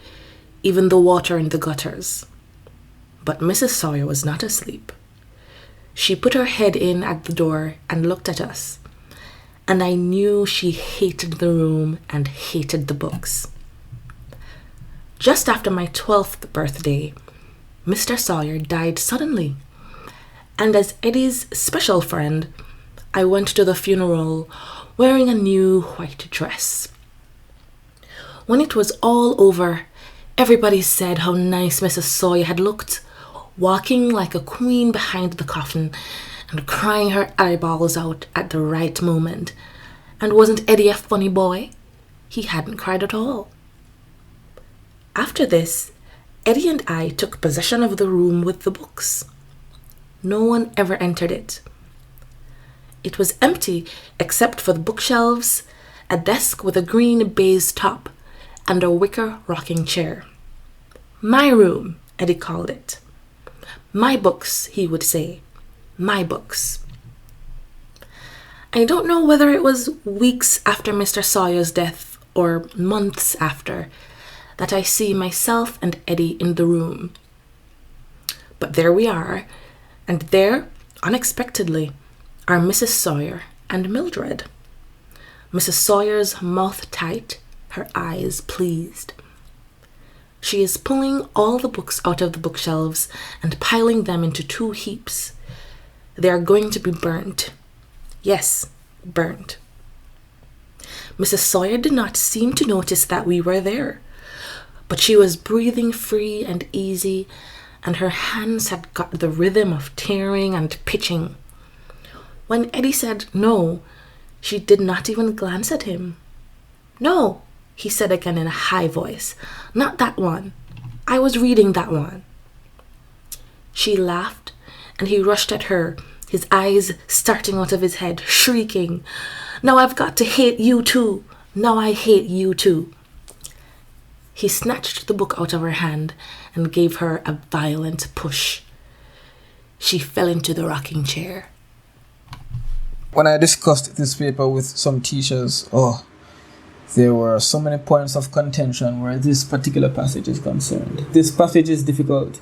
even the water in the gutters. But Mrs. Sawyer was not asleep. She put her head in at the door and looked at us, and I knew she hated the room and hated the books. Just after my 12th birthday, Mr. Sawyer died suddenly, and as Eddie's special friend, I went to the funeral wearing a new white dress. When it was all over, everybody said how nice Mrs. Sawyer had looked, walking like a queen behind the coffin and crying her eyeballs out at the right moment. And wasn't Eddie a funny boy? He hadn't cried at all. After this, Eddie and I took possession of the room with the books. No one ever entered it. It was empty except for the bookshelves, a desk with a green baize top, and a wicker rocking chair. My room, Eddie called it. My books, he would say. My books. I don't know whether it was weeks after Mr. Sawyer's death or months after that I see myself and Eddie in the room. But there we are, and there, unexpectedly, are Mrs. Sawyer and Mildred. Mrs. Sawyer's mouth tight, her eyes pleased. She is pulling all the books out of the bookshelves and piling them into 2 heaps. They are going to be burnt. Yes, burnt. Mrs. Sawyer did not seem to notice that we were there, but she was breathing free and easy, and her hands had got the rhythm of tearing and pitching. When Eddie said no, she did not even glance at him. No, he said again in a high voice. Not that one. I was reading that one. She laughed, and he rushed at her, his eyes starting out of his head, shrieking, "Now I've got to hate you too. Now I hate you too." He snatched the book out of her hand and gave her a violent push. She fell into the rocking chair. When I discussed this paper with some teachers, there were so many points of contention where this particular passage is concerned. This passage is difficult,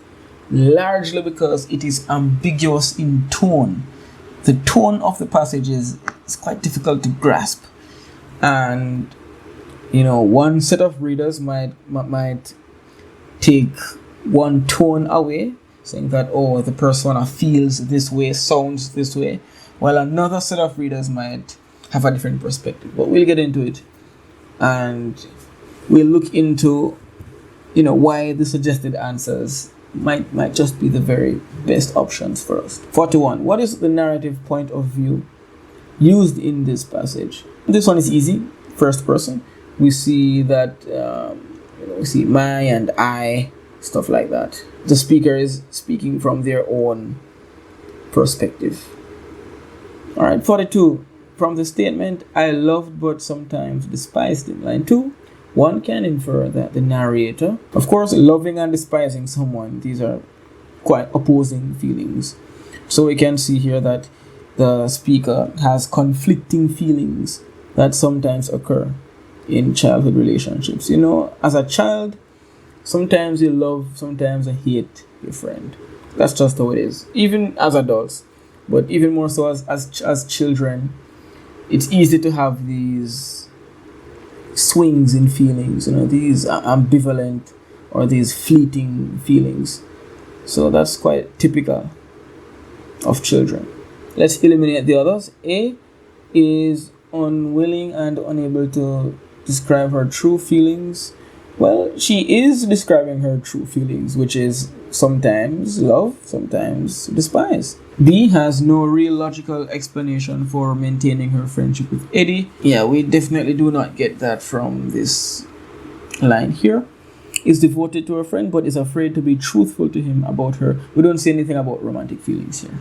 largely because it is ambiguous in tone. The tone of the passage is quite difficult to grasp. And, one set of readers might take one tone away, saying that, the persona feels this way, sounds this way, while another set of readers might have a different perspective. But we'll get into it. And we'll look into, why the suggested answers might just be the very best options for us. 41. What is the narrative point of view used in this passage? This one is easy. First person. We see that, we see my and I, stuff like that. The speaker is speaking from their own perspective. All right, 42. From the statement, I loved but sometimes despised him. Line 2. One can infer that the narrator, of course, loving and despising someone, these are quite opposing feelings. So we can see here that the speaker has conflicting feelings that sometimes occur in childhood relationships. As a child, sometimes you love, sometimes you hate your friend. That's just how it is. Even as adults, but even more so as children, it's easy to have these swings in feelings, these ambivalent or these fleeting feelings. So that's quite typical of children. Let's eliminate the others. A is unwilling and unable to describe her true feelings. Well, she is describing her true feelings, which is sometimes love, sometimes despise. B has no real logical explanation for maintaining her friendship with Eddie. Yeah, we definitely do not get that from this line here. Is devoted to her friend but is afraid to be truthful to him about her. We don't see anything about romantic feelings here.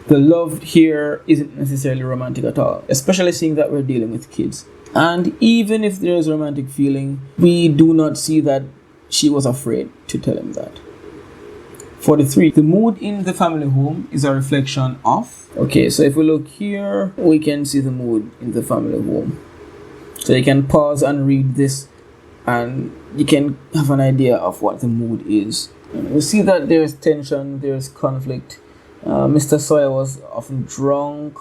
The love here isn't necessarily romantic at all, especially seeing that we're dealing with kids. And even if there is a romantic feeling, we do not see that she was afraid to tell him that. 43. The mood in the family home is a reflection of. Okay, so if we look here, we can see the mood in the family home. So you can pause and read this, and you can have an idea of what the mood is. And we see that there is tension, there is conflict. Mr. Sawyer was often drunk,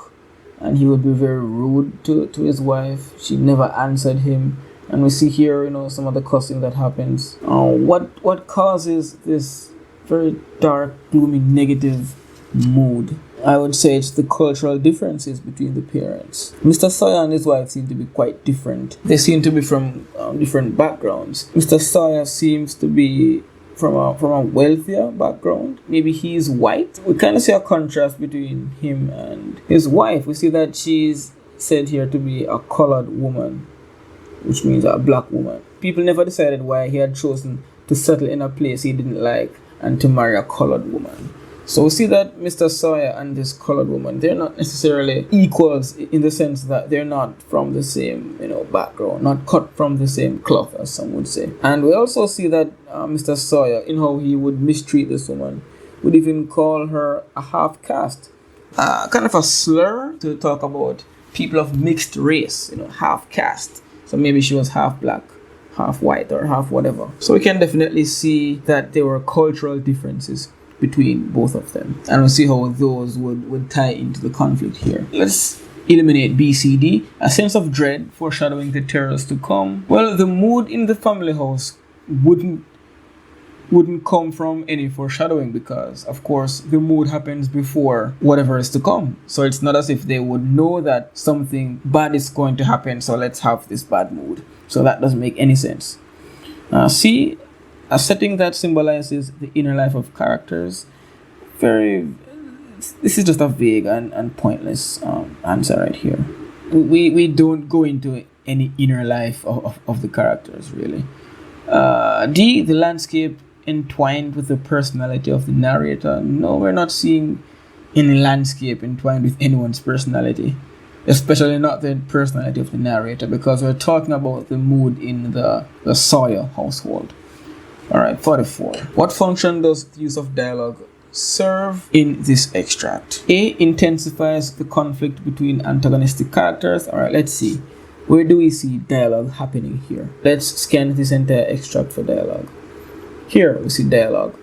and he would be very rude to his wife. She never answered him. And we see here, some of the cussing that happens. What causes this very dark, gloomy, negative mood? I would say it's the cultural differences between the parents. Mr. Sawyer and his wife seem to be quite different. They seem to be from different backgrounds. Mr. Sawyer seems to be from a wealthier background. Maybe he's white. We kind of see a contrast between him and his wife. We see that she's said here to be a colored woman, which means a black woman. People never decided why he had chosen to settle in a place he didn't like and to marry a colored woman. So we see that Mr. Sawyer and this colored woman, they're not necessarily equals in the sense that they're not from the same, background, not cut from the same cloth, as some would say. And we also see that Mr. Sawyer, in how he would mistreat this woman, would even call her a half caste, kind of a slur to talk about people of mixed race, half caste. So maybe she was half black, half white, or half whatever. So we can definitely see that there were cultural differences between both of them, and we'll see how those would tie into the conflict here. Let's eliminate BCD. A sense of dread, foreshadowing the terrors to come. Well, the mood in the family house wouldn't come from any foreshadowing, because of course the mood happens before whatever is to come. So it's not as if they would know that something bad is going to happen, so let's have this bad mood. So that doesn't make any sense. C, a setting that symbolizes the inner life of characters. This is just a vague and pointless answer right here. We don't go into any inner life of the characters, really. D, the landscape entwined with the personality of the narrator. No, we're not seeing any landscape entwined with anyone's personality, especially not the personality of the narrator, because we're talking about the mood in the Sawyer household. Alright, 44. What function does the use of dialogue serve in this extract? A, intensifies the conflict between antagonistic characters. Alright, let's see. Where do we see dialogue happening here? Let's scan this entire extract for dialogue. Here we see dialogue.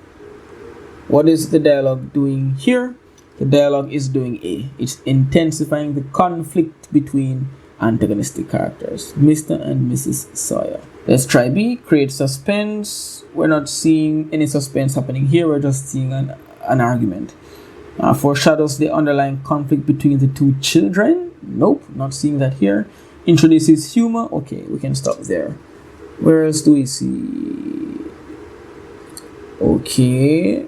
What is the dialogue doing here? The dialogue is doing A. It's intensifying the conflict between antagonistic characters, Mr. and Mrs. Sawyer. Let's try B, create suspense. We're not seeing any suspense happening here, we're just seeing an argument. Foreshadows the underlying conflict between the two children. Nope, not seeing that here. Introduces humor. Okay, we can stop there. Where else do we see? Okay.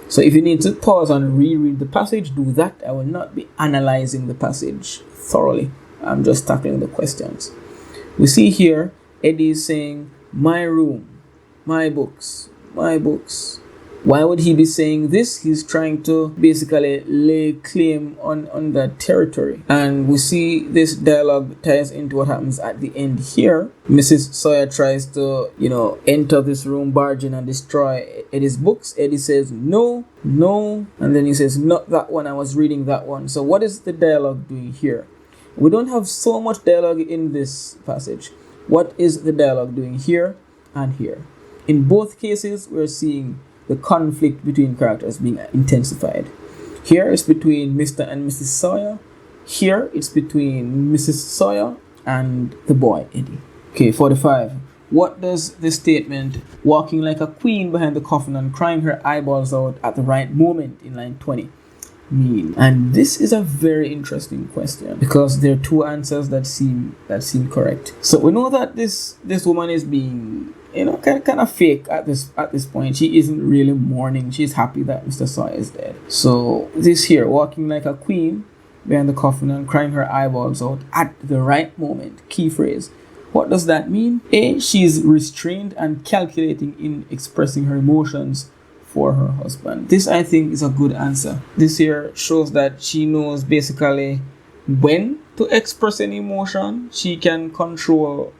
So if you need to pause and reread the passage, do that. I will not be analyzing the passage thoroughly. I'm just tackling the questions. We see here Eddie is saying, my room, my books, my books. Why would he be saying this? He's trying to basically lay claim on that territory. And we see this dialogue ties into what happens at the end here. Mrs. Sawyer tries to, enter this room, barge in and destroy Eddie's books. Eddie says, no. And then he says, not that one, I was reading that one. So what is the dialogue doing here? We don't have so much dialogue in this passage. What is the dialogue doing here and here? In both cases, we're seeing the conflict between characters being intensified. Here it's between Mr. and Mrs. Sawyer. Here it's between Mrs. Sawyer and the boy, Eddie. Okay, 45. What does the statement, walking like a queen behind the coffin and crying her eyeballs out at the right moment in line 20, mean? And this is a very interesting question, because there are two answers that seem correct. So we know that this woman is being kind of fake at this point. She isn't really mourning. She's happy that Mr. Sawyer is dead. So this here, walking like a queen behind the coffin and crying her eyeballs out at the right moment, key phrase. What does that mean? A, she's restrained and calculating in expressing her emotions for her husband. This, I think, is a good answer. This here shows that she knows basically when to express an emotion. She can control,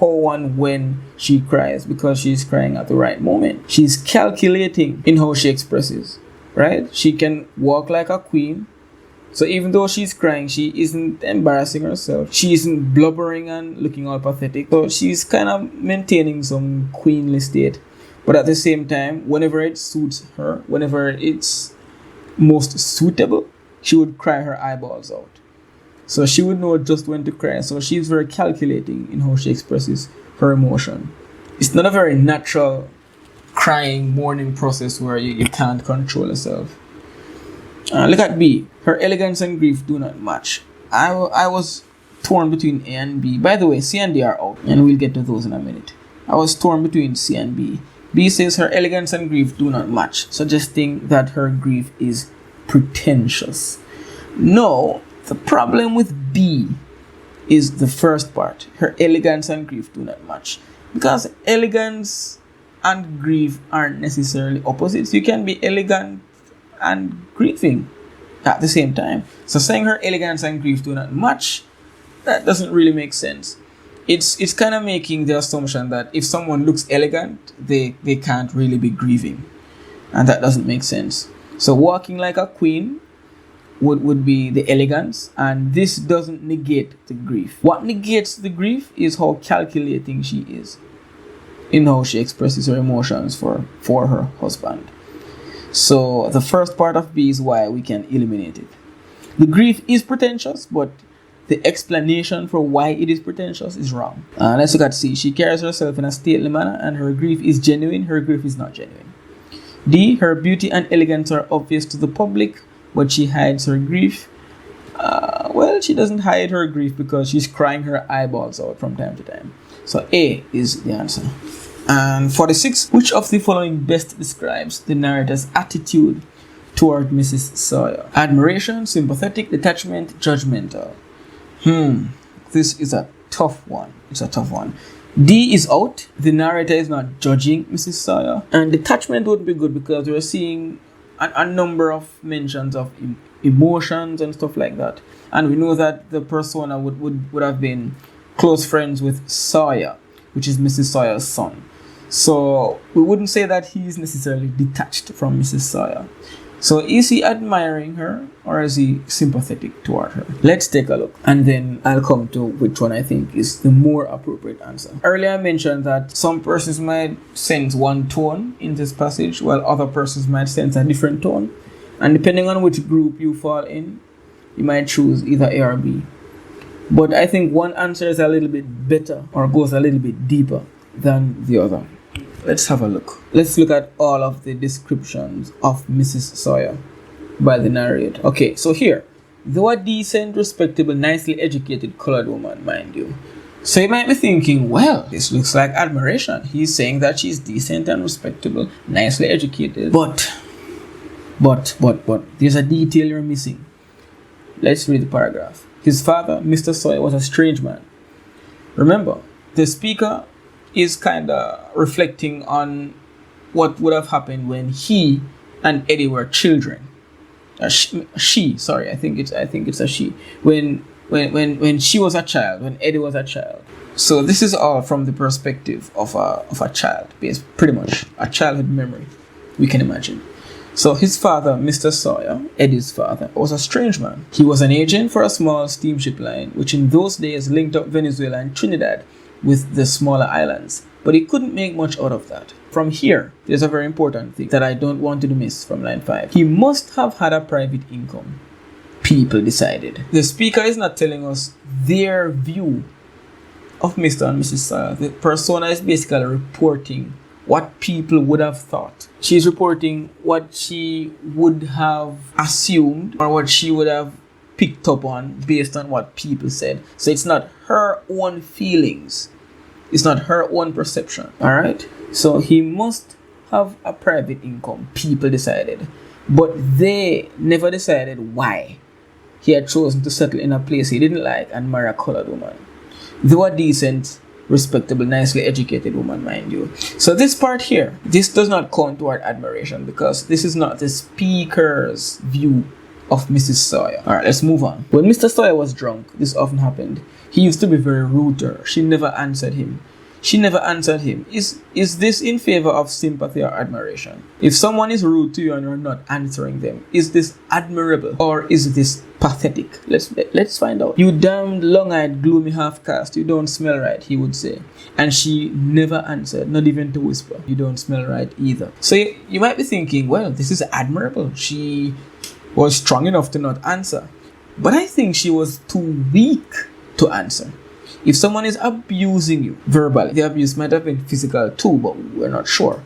how and when she cries, because she's crying at the right moment. She's calculating in how she expresses, right? She can walk like a queen. So even though she's crying, she isn't embarrassing herself. She isn't blubbering and looking all pathetic. So she's kind of maintaining some queenly state. But at the same time, whenever it suits her, whenever it's most suitable, she would cry her eyeballs out. So she would know just when to cry. So she's very calculating in how she expresses her emotion. It's not a very natural crying, mourning process where you can't control yourself. Look at B. Her elegance and grief do not match. I was torn between A and B. By the way, C and D are out, and we'll get to those in a minute. I was torn between C and B. B says her elegance and grief do not match, suggesting that her grief is pretentious. No, the problem with B is the first part. Her elegance and grief do not match. Because elegance and grief aren't necessarily opposites. You can be elegant and grieving at the same time. So saying her elegance and grief do not match, that doesn't really make sense. It's kind of making the assumption that if someone looks elegant, they can't really be grieving. And that doesn't make sense. So walking like a queen would be the elegance, and this doesn't negate the grief. What negates the grief is how calculating she is in how she expresses her emotions for her husband. So the first part of B is why we can eliminate it. The grief is pretentious, but the explanation for why it is pretentious is wrong. Let's look at C. She carries herself in a stately manner and her grief is genuine. Her grief is not genuine. D. Her beauty and elegance are obvious to the public, but she hides her grief. Well, she doesn't hide her grief because she's crying her eyeballs out from time to time. So A is the answer. And 46. Which of the following best describes the narrator's attitude toward Mrs. Sawyer? Admiration, sympathetic, detachment, judgmental. This is a tough one. It's a tough one. D is out. The narrator is not judging Mrs. Sawyer. And detachment would be good because we're seeing a number of mentions of emotions and stuff like that. And we know that the persona would have been close friends with Sawyer, which is Mrs. Sawyer's son. So we wouldn't say that he is necessarily detached from Mrs. Sawyer. So is he admiring her or is he sympathetic toward her? Let's take a look and then I'll come to which one I think is the more appropriate answer. Earlier I mentioned that some persons might sense one tone in this passage while other persons might sense a different tone. And depending on which group you fall in, you might choose either A or B. But I think one answer is a little bit better or goes a little bit deeper than the other. Let's have a look. Let's look at all of the descriptions of Mrs. Sawyer by the narrator. Okay, so here, though a decent, respectable, nicely educated colored woman, mind you. So you might be thinking, well, this looks like admiration. He's saying that she's decent and respectable, nicely educated. But, there's a detail you're missing. Let's read the paragraph. His father, Mr. Sawyer, was a strange man. Remember, the speaker is kind of reflecting on what would have happened when he and Eddie were children. I think it's a she. When she was a child, when Eddie was a child. So this is all from the perspective of a child, pretty much a childhood memory, we can imagine. So his father, Mr. Sawyer, Eddie's father, was a strange man. He was an agent for a small steamship line, which in those days linked up Venezuela and Trinidad with the smaller islands, but he couldn't make much out of that. From here, there's a very important thing that I don't want you to miss from line 5. He must have had a private income. People decided. The speaker is not telling us their view of Mr. and Mrs. Sawyer. The persona is basically reporting what people would have thought. She's reporting what she would have assumed or what she would have picked up on based on what people said. So it's not her own feelings. It's not her own perception. Alright? So he must have a private income. People decided. But they never decided why he had chosen to settle in a place he didn't like and marry a colored woman. Though a decent, respectable, nicely educated woman, mind you. So this part here, this does not count toward admiration because this is not the speaker's view of Mrs. Sawyer. Alright, let's move on. When Mr. Sawyer was drunk, this often happened. He used to be very rude to her. She never answered him. Is this in favor of sympathy or admiration? If someone is rude to you and you're not answering them, is this admirable or is this pathetic? Let's find out. You damned long-eyed, gloomy half-caste, you don't smell right, he would say. And she never answered, not even to whisper. You don't smell right either. So you might be thinking, well, this is admirable. She was strong enough to not answer. But I think she was too weak to answer. If someone is abusing you verbally, the abuse might have been physical too, but we're not sure.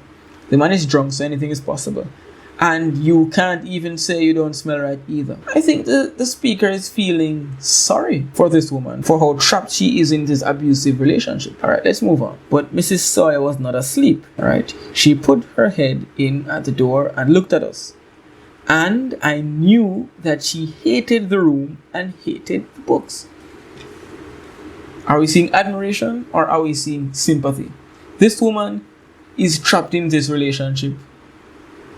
The man is drunk, so anything is possible. And you can't even say you don't smell right either. I think the speaker is feeling sorry for this woman, for how trapped she is in this abusive relationship. Alright, let's move on. But Mrs. Sawyer was not asleep. Alright, she put her head in at the door and looked at us. And I knew that she hated the room and hated the books. Are we seeing admiration or are we seeing sympathy? This woman is trapped in this relationship.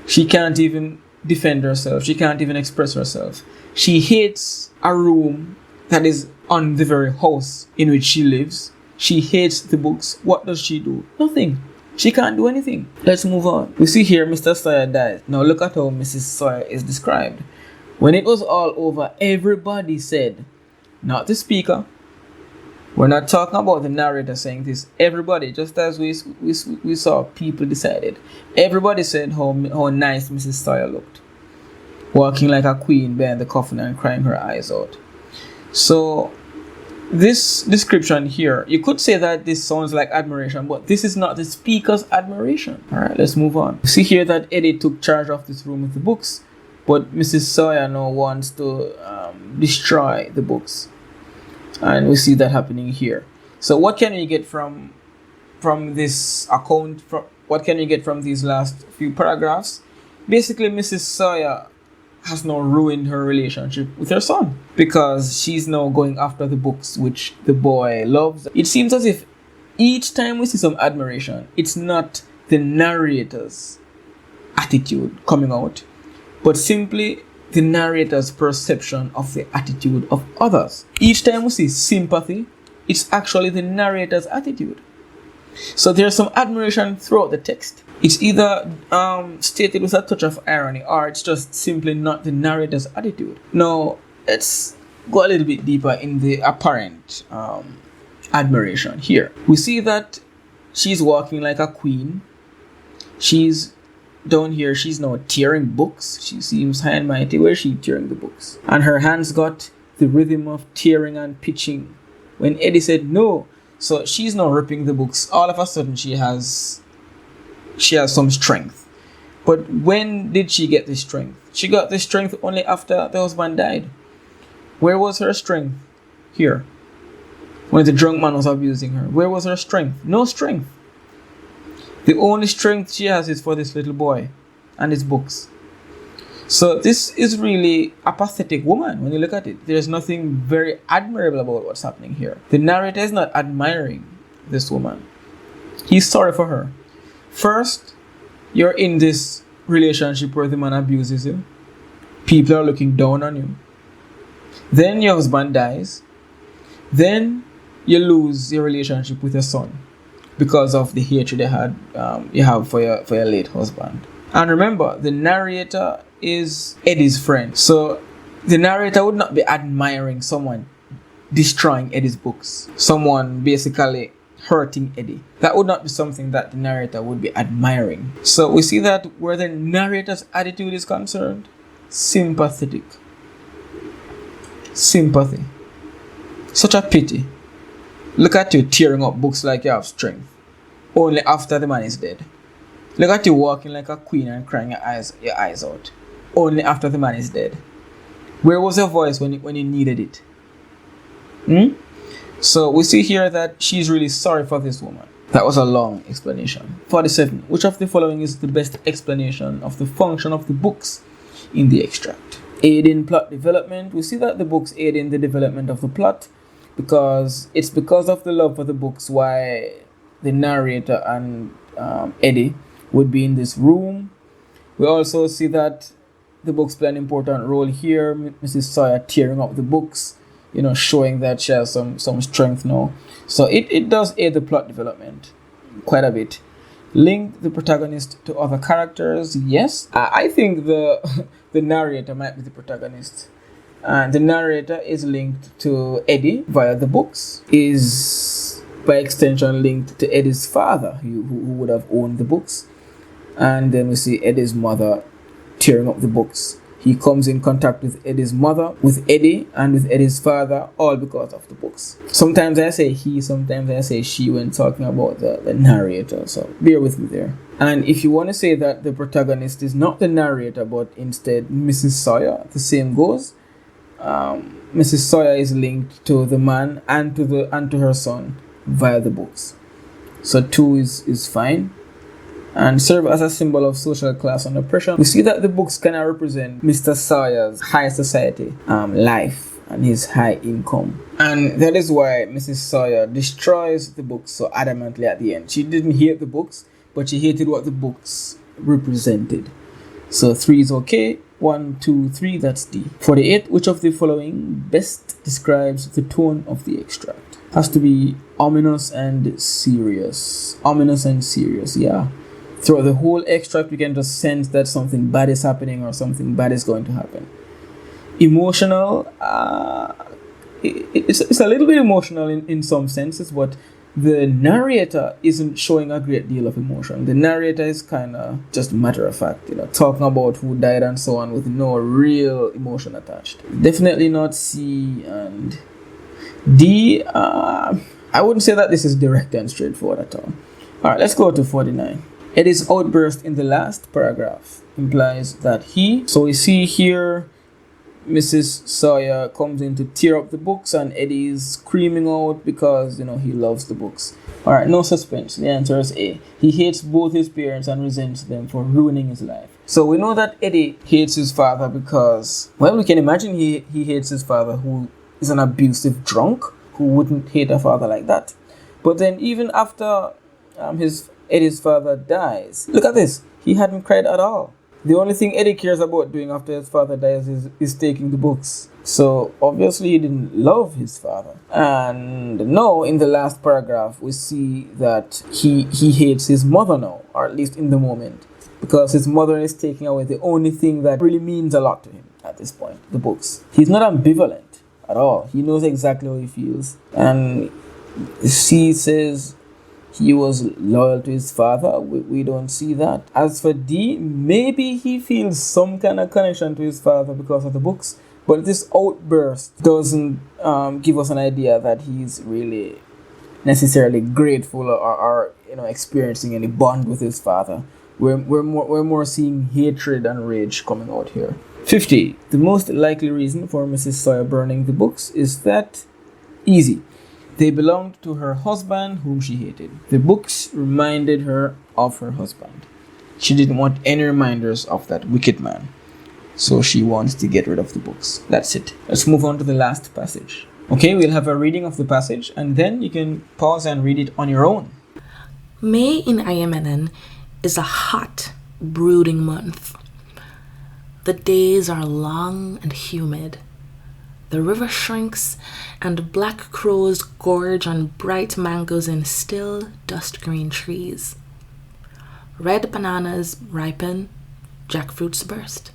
She can't even defend herself. She can't even express herself. She hates a room that is on the very house in which she lives. She hates the books. What does she do? Nothing. She can't do anything. Let's move on. We see here Mr. Sawyer dies. Now look at how Mrs. Sawyer is described. When it was all over, everybody said, not the speaker. We're not talking about the narrator saying this. Everybody, just as we saw people decided. Everybody said how nice Mrs. Sawyer looked. Walking like a queen behind the coffin and crying her eyes out. So this description here, you could say that this sounds like admiration, but this is not the speaker's admiration. Alright, let's move on. See here that Eddie took charge of this room with the books, but Mrs. Sawyer now wants to destroy the books. And we see that happening here. So what can we get from this account? What can we get from these last few paragraphs? Basically, Mrs. Sawyer has now ruined her relationship with her son because she's now going after the books which the boy loves. It seems as if each time we see some admiration, it's not the narrator's attitude coming out, but simply the narrator's perception of the attitude of others. Each time we see sympathy, it's actually the narrator's attitude. So there's some admiration throughout the text. It's either stated with a touch of irony, or it's just simply not the narrator's attitude. Now, let's go a little bit deeper in the apparent admiration here. We see that she's walking like a queen. She's down here, she's now tearing books. She seems high and mighty. Where is she tearing the books? And her hands got the rhythm of tearing and pitching. When Eddie said no, so she's now ripping the books. All of a sudden she has some strength. But when did she get this strength? She got this strength only after the husband died. Where was her strength? Here. When the drunk man was abusing her. Where was her strength? No strength. The only strength she has is for this little boy and his books. So this is really a pathetic woman when you look at it. There's nothing very admirable about what's happening here. The narrator is not admiring this woman. He's sorry for her. First, you're in this relationship where the man abuses you. People are looking down on you. Then your husband dies. Then you lose your relationship with your son because of the hatred you have for your late husband. And remember, the narrator is Eddie's friend. So the narrator would not be admiring someone destroying Eddie's books. Someone basically hurting Eddie. That would not be something that the narrator would be admiring. So we see that where the narrator's attitude is concerned, sympathetic. Sympathy. Such a pity. Look at you tearing up books like you have strength. Only after the man is dead. Look at you walking like a queen and crying your eyes out. Only after the man is dead. Where was your voice when you needed it? So we see here that she's really sorry for this woman. That was a long explanation. 47. Which of the following is the best explanation of the function of the books in the extract? Aid in plot development. We see that the books aid in the development of the plot because it's because of the love for the books why the narrator and Eddie would be in this room. We also see that the books play an important role here. Mrs. Sawyer tearing up the books, showing that she has some strength now. So it does aid the plot development quite a bit. Link the protagonist to other characters. Yes, I think the narrator might be the protagonist. The narrator is linked to Eddie via the books, is by extension linked to Eddie's father, who would have owned the books. And then we see Eddie's mother tearing up the books. He comes in contact with Eddie's mother, with Eddie, and with Eddie's father, all because of the books. Sometimes I say he, sometimes I say she when talking about the narrator, so bear with me there. And if you want to say that the protagonist is not the narrator, but instead Mrs. Sawyer, the same goes. Mrs. Sawyer is linked to the man and to her son via the books. So 2 is fine. And serve as a symbol of social class and oppression. We see that the books can represent Mr. Sawyer's high society life and his high income. And that is why Mrs. Sawyer destroys the books so adamantly at the end. She didn't hate the books, but she hated what the books represented. So 3 is okay. 1, 2, 3, that's D. 48. Which of the following best describes the tone of the extract? Has to be ominous and serious. Ominous and serious, yeah. Throughout the whole extract, we can just sense that something bad is happening or something bad is going to happen. Emotional, it's a little bit emotional in some senses, but the narrator isn't showing a great deal of emotion. The narrator is kind of just matter of fact, talking about who died and so on with no real emotion attached. Definitely not C and D. I wouldn't say that this is direct and straightforward at all. Alright, let's go to 49. Eddie's outburst in the last paragraph implies that so we see here Mrs. Sawyer comes in to tear up the books and Eddie is screaming out because, he loves the books. Alright, no suspense. The answer is A. He hates both his parents and resents them for ruining his life. So we know that Eddie hates his father because, well, we can imagine he hates his father, who is an abusive drunk. Who wouldn't hate a father like that? But then even after Eddie's father dies, look at this. He hadn't cried at all. The only thing Eddie cares about doing after his father dies is taking the books. So obviously he didn't love his father. And now in the last paragraph we see that he hates his mother now, or at least in the moment, because his mother is taking away the only thing that really means a lot to him at this point, the books. He's not ambivalent at all. He knows exactly how he feels. And C says he was loyal to his father. We don't see that. As for D, maybe he feels some kind of connection to his father because of the books. But this outburst doesn't give us an idea that he's really necessarily grateful or experiencing any bond with his father. We're more seeing hatred and rage coming out here. 50. The most likely reason for Mrs. Sawyer burning the books is that easy. They belonged to her husband, whom she hated. The books reminded her of her husband. She didn't want any reminders of that wicked man. So she wants to get rid of the books. That's it. Let's move on to the last passage. Okay, we'll have a reading of the passage and then you can pause and read it on your own. May in Ayamanan is a hot, brooding month. The days are long and humid. The river shrinks and black crows gorge on bright mangoes in still, dust-green trees. Red bananas ripen, jackfruits burst.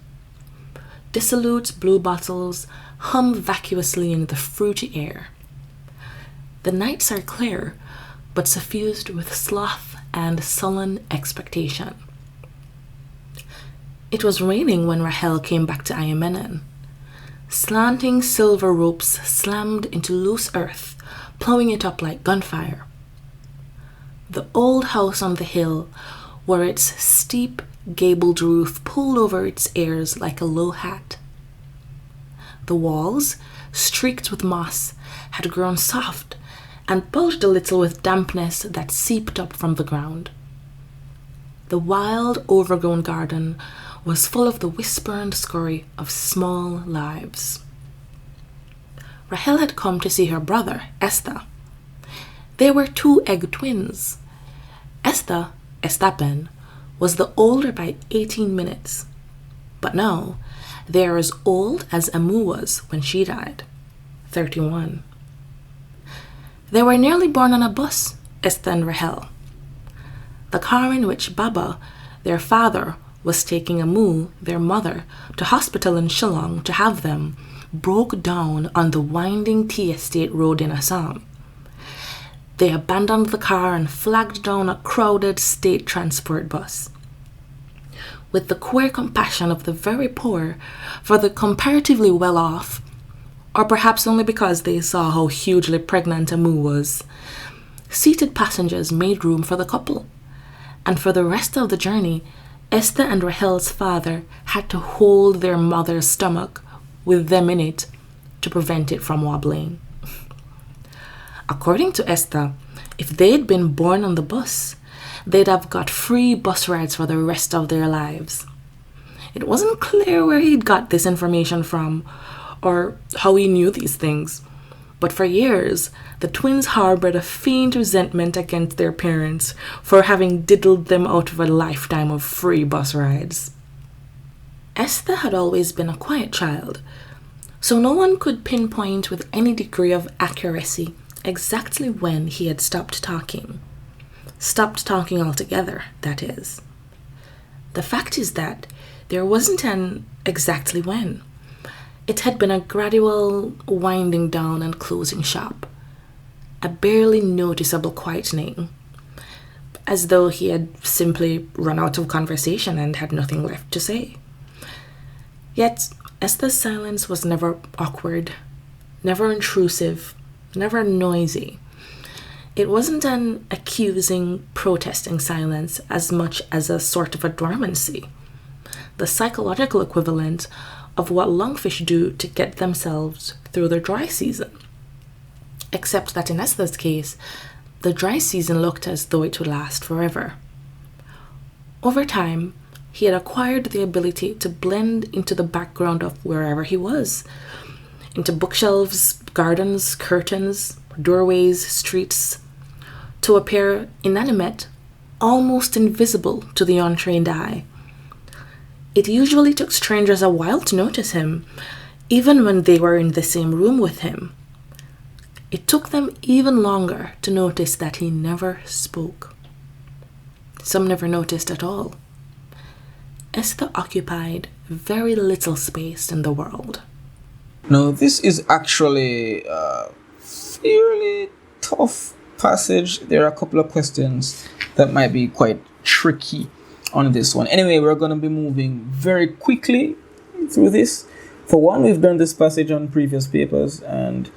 Dissolute blue bottles hum vacuously in the fruity air. The nights are clear, but suffused with sloth and sullen expectation. It was raining when Rahel came back to Ayamanan. Slanting silver ropes slammed into loose earth, plowing it up like gunfire. The old house on the hill, where its steep, gabled roof pulled over its ears like a low hat. The walls, streaked with moss, had grown soft and bulged a little with dampness that seeped up from the ground. The wild, overgrown garden was full of the whisper and scurry of small lives. Rahel had come to see her brother, Esther. They were 2 egg twins. Esther, Estapen, was the older by 18 minutes. But now, they are as old as Amu was when she died, 31. They were nearly born on a bus, Esther and Rahel. The car in which Baba, their father, was taking Amu, their mother, to hospital in Shillong to have them, broke down on the winding tea estate road in Assam. They abandoned the car and flagged down a crowded state transport bus. With the queer compassion of the very poor for the comparatively well-off, or perhaps only because they saw how hugely pregnant Amu was, seated passengers made room for the couple, and for the rest of the journey, Esther and Rahel's father had to hold their mother's stomach with them in it to prevent it from wobbling. According to Esther, if they'd been born on the bus, they'd have got free bus rides for the rest of their lives. It wasn't clear where he'd got this information from or how he knew these things, but for years, the twins harbored a faint resentment against their parents for having diddled them out of a lifetime of free bus rides. Esther had always been a quiet child, so no one could pinpoint with any degree of accuracy exactly when he had stopped talking. Stopped talking altogether, that is. The fact is that there wasn't an exactly when. It had been a gradual winding down and closing shop, a barely noticeable quietening, as though he had simply run out of conversation and had nothing left to say. Yet Esther's silence was never awkward, never intrusive, never noisy. It wasn't an accusing, protesting silence as much as a sort of a dormancy, the psychological equivalent of what lungfish do to get themselves through their dry season. Except that in Esther's case, the dry season looked as though it would last forever. Over time, he had acquired the ability to blend into the background of wherever he was, into bookshelves, gardens, curtains, doorways, streets, to appear inanimate, almost invisible to the untrained eye. It usually took strangers a while to notice him, even when they were in the same room with him. It took them even longer to notice that he never spoke. Some never noticed at all. Esther occupied very little space in the world. Now, this is actually a fairly tough passage. There are a couple of questions that might be quite tricky on this one. Anyway, we're going to be moving very quickly through this. For one, we've done this passage on previous papers, and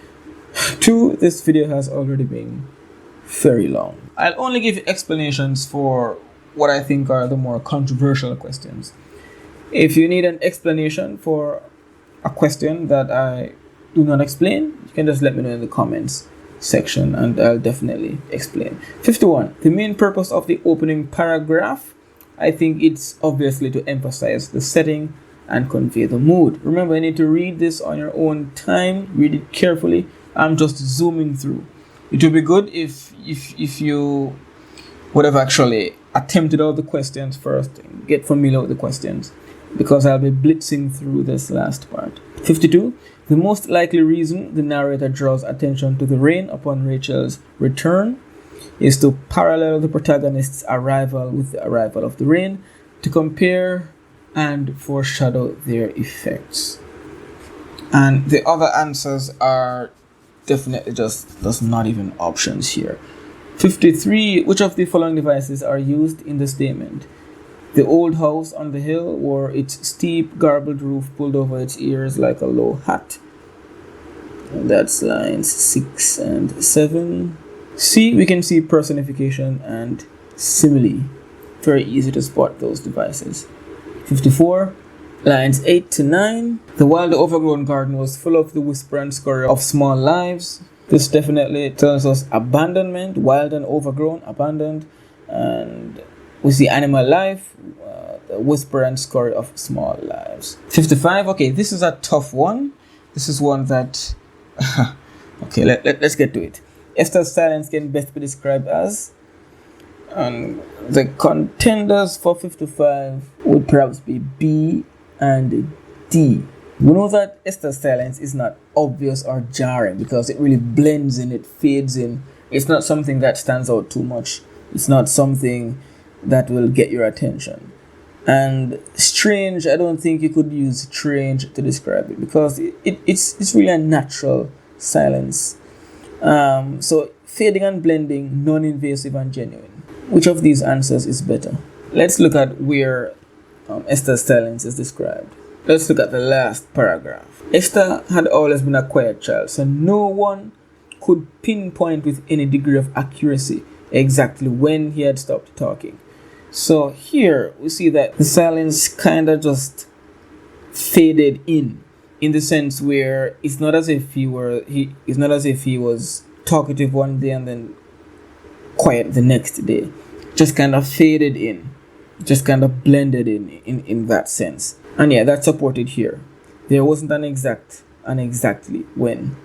two, this video has already been very long. I'll only give explanations for what I think are the more controversial questions. If you need an explanation for a question that I do not explain, you can just let me know in the comments section and I'll definitely explain. 51. The main purpose of the opening paragraph, I think it's obviously to emphasize the setting and convey the mood. Remember, you need to read this on your own time, read it carefully. I'm just zooming through. It would be good if you would have actually attempted all the questions first and get familiar with the questions, because I'll be blitzing through this last part. 52. The most likely reason the narrator draws attention to the rain upon Rachel's return is to parallel the protagonist's arrival with the arrival of the rain, to compare and foreshadow their effects. And the other answers are definitely just not even options here. 53. Which of the following devices are used in the statement? The old house on the hill wore its steep, garbled roof pulled over its ears like a low hat. And that's lines 6 and 7. C, we can see personification and simile. Very easy to spot those devices. 54. Lines 8 to 9. The wild overgrown garden was full of the whisper and scurry of small lives. This definitely tells us abandonment, wild and overgrown, abandoned, and we see animal life, the whisper and scurry of small lives. 55. Okay, this is a tough one. This is one that okay, let's get to it. Esther's silence can best be described as, and the contenders for 55 would perhaps be B and D. We know that Esther's silence is not obvious or jarring because it really blends in, it fades in. It's not something that stands out too much. It's not something that will get your attention. And strange, I don't think you could use strange to describe it because it's really a natural silence. So fading and blending, non-invasive and genuine. Which of these answers is better? Let's look at where Esther's silence is described. Let's look at the last paragraph. Esther had always been a quiet child, so no one could pinpoint with any degree of accuracy exactly when he had stopped talking. So here we see that the silence kind of just faded in the sense where it's not as if he was talkative one day and then quiet the next day. Just kind of faded in, just kind of blended in that sense. And yeah, that's supported here. There wasn't an exactly when.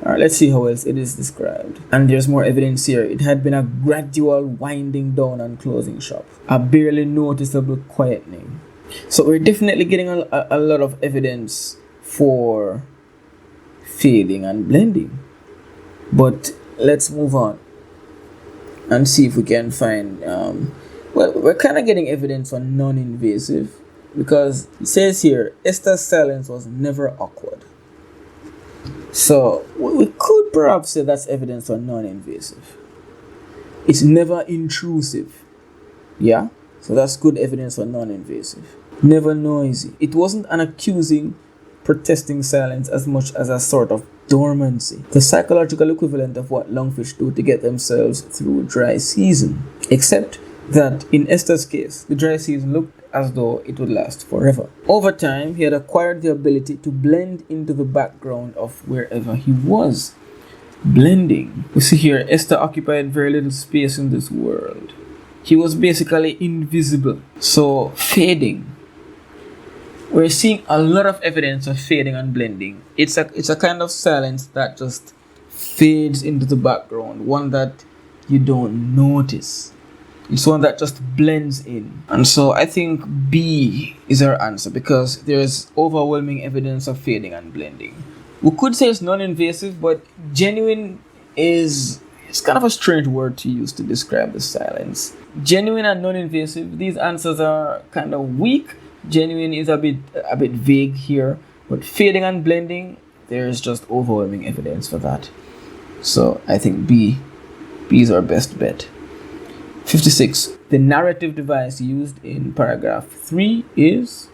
Alright, let's see how else it is described. And there's more evidence here. It had been a gradual winding down and closing shop. A barely noticeable quietening. So we're definitely getting a lot of evidence for fading and blending. But let's move on and see if we can find, well, we're kind of getting evidence for non-invasive, because it says here, Esther's silence was never awkward. So we could perhaps say that's evidence for non-invasive. It's never intrusive. Yeah? So that's good evidence for non-invasive. Never noisy. It wasn't an accusing, protesting silence as much as a sort of dormancy. The psychological equivalent of what lungfish do to get themselves through dry season. Except that in Esther's case, the dry season looked as though it would last forever. Over time, he had acquired the ability to blend into the background of wherever he was. Blending. We see here, Esther occupied very little space in this world. He was basically invisible. So, fading. We're seeing a lot of evidence of fading and blending. It's a kind of silence that just fades into the background, one that you don't notice. It's one that just blends in. And so I think B is our answer, because there's overwhelming evidence of fading and blending. We could say it's non-invasive, but genuine it's kind of a strange word to use to describe the silence. Genuine and non-invasive, these answers are kind of weak. Genuine is a bit vague here, but fading and blending, there's just overwhelming evidence for that. So I think B is our best bet. 56. The narrative device used in paragraph 3 is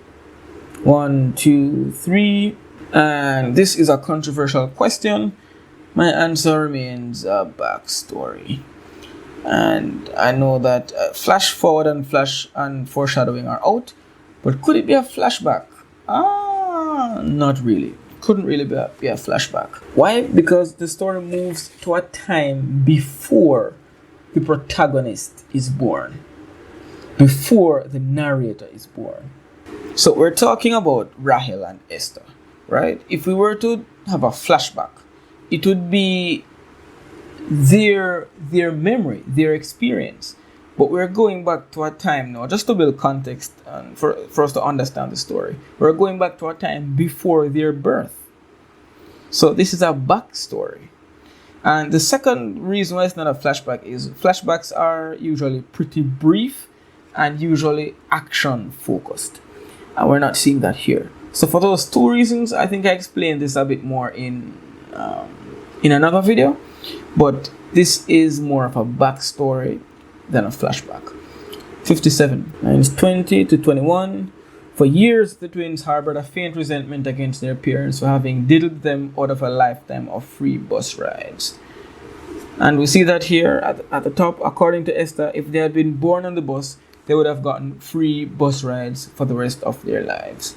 1, 2, 3. And this is a controversial question. My answer remains a backstory. And I know that flash forward and flash and foreshadowing are out. But could it be a flashback? Not really. Couldn't really be a flashback. Why? Because the story moves to a time before the protagonist is born, before the narrator is born. So we're talking about Rahel and Esther, right? If we were to have a flashback, it would be their memory, their experience. But we're going back to a time now, just to build context and for us to understand the story. We're going back to a time before their birth. So this is a backstory. And the second reason why it's not a flashback is flashbacks are usually pretty brief and usually action focused. And we're not seeing that here. So for those two reasons, I think I explained this a bit more in another video. But this is more of a backstory than a flashback. 57. Lines 20 to 21. For years, the twins harbored a faint resentment against their parents for having diddled them out of a lifetime of free bus rides. And we see that here at the top. According to Esther, if they had been born on the bus, they would have gotten free bus rides for the rest of their lives.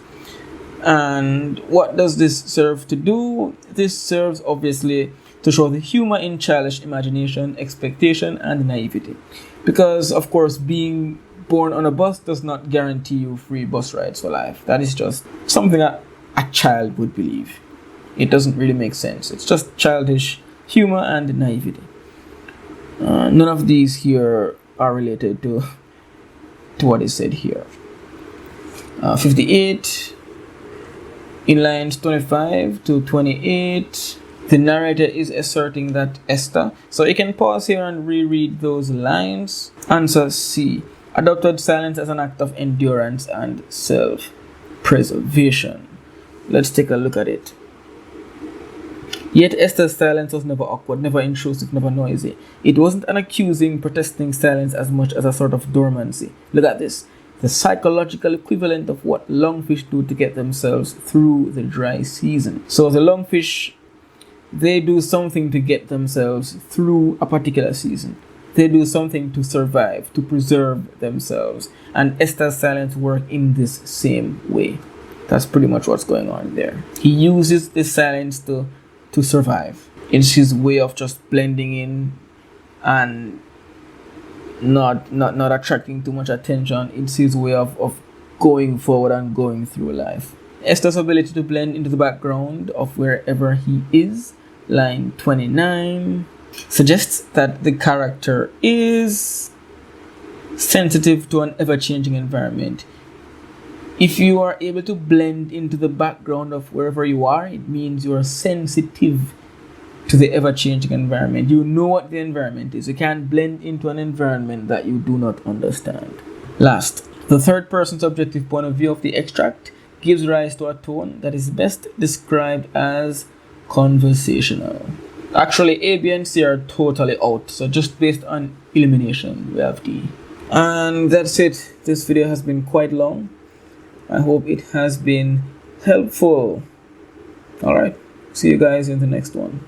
And what does this serve to do? This serves, obviously, to show the humor in childish imagination, expectation, and naivety. Because, of course, being born on a bus does not guarantee you free bus rides for life. That is just something that a child would believe. It doesn't really make sense. It's just childish humor and naivety. None of these here are related to what is said here. 58. In lines 25 to 28, the narrator is asserting that Esther. So you can pause here and reread those lines. Answer C. Adopted silence as an act of endurance and self-preservation. Let's take a look at it. Yet Esther's silence was never awkward, never intrusive, never noisy. It wasn't an accusing, protesting silence as much as a sort of dormancy. Look at this. The psychological equivalent of what lungfish do to get themselves through the dry season. So the lungfish, they do something to get themselves through a particular season. They do something to survive, to preserve themselves. And Esther's silence works in this same way. That's pretty much what's going on there. He uses this silence to survive. It's his way of just blending in and not attracting too much attention. It's his way of going forward and going through life. Esther's ability to blend into the background of wherever he is, line 29, suggests that the character is sensitive to an ever-changing environment. If you are able to blend into the background of wherever you are, it means you are sensitive to the ever-changing environment. You know what the environment is. You can't blend into an environment that you do not understand. Last, the third person subjective point of view of the extract gives rise to a tone that is best described as conversational. Actually, A, B, and C are totally out. So just based on elimination, we have D. And that's it. This video has been quite long. I hope it has been helpful. Alright, see you guys in the next one.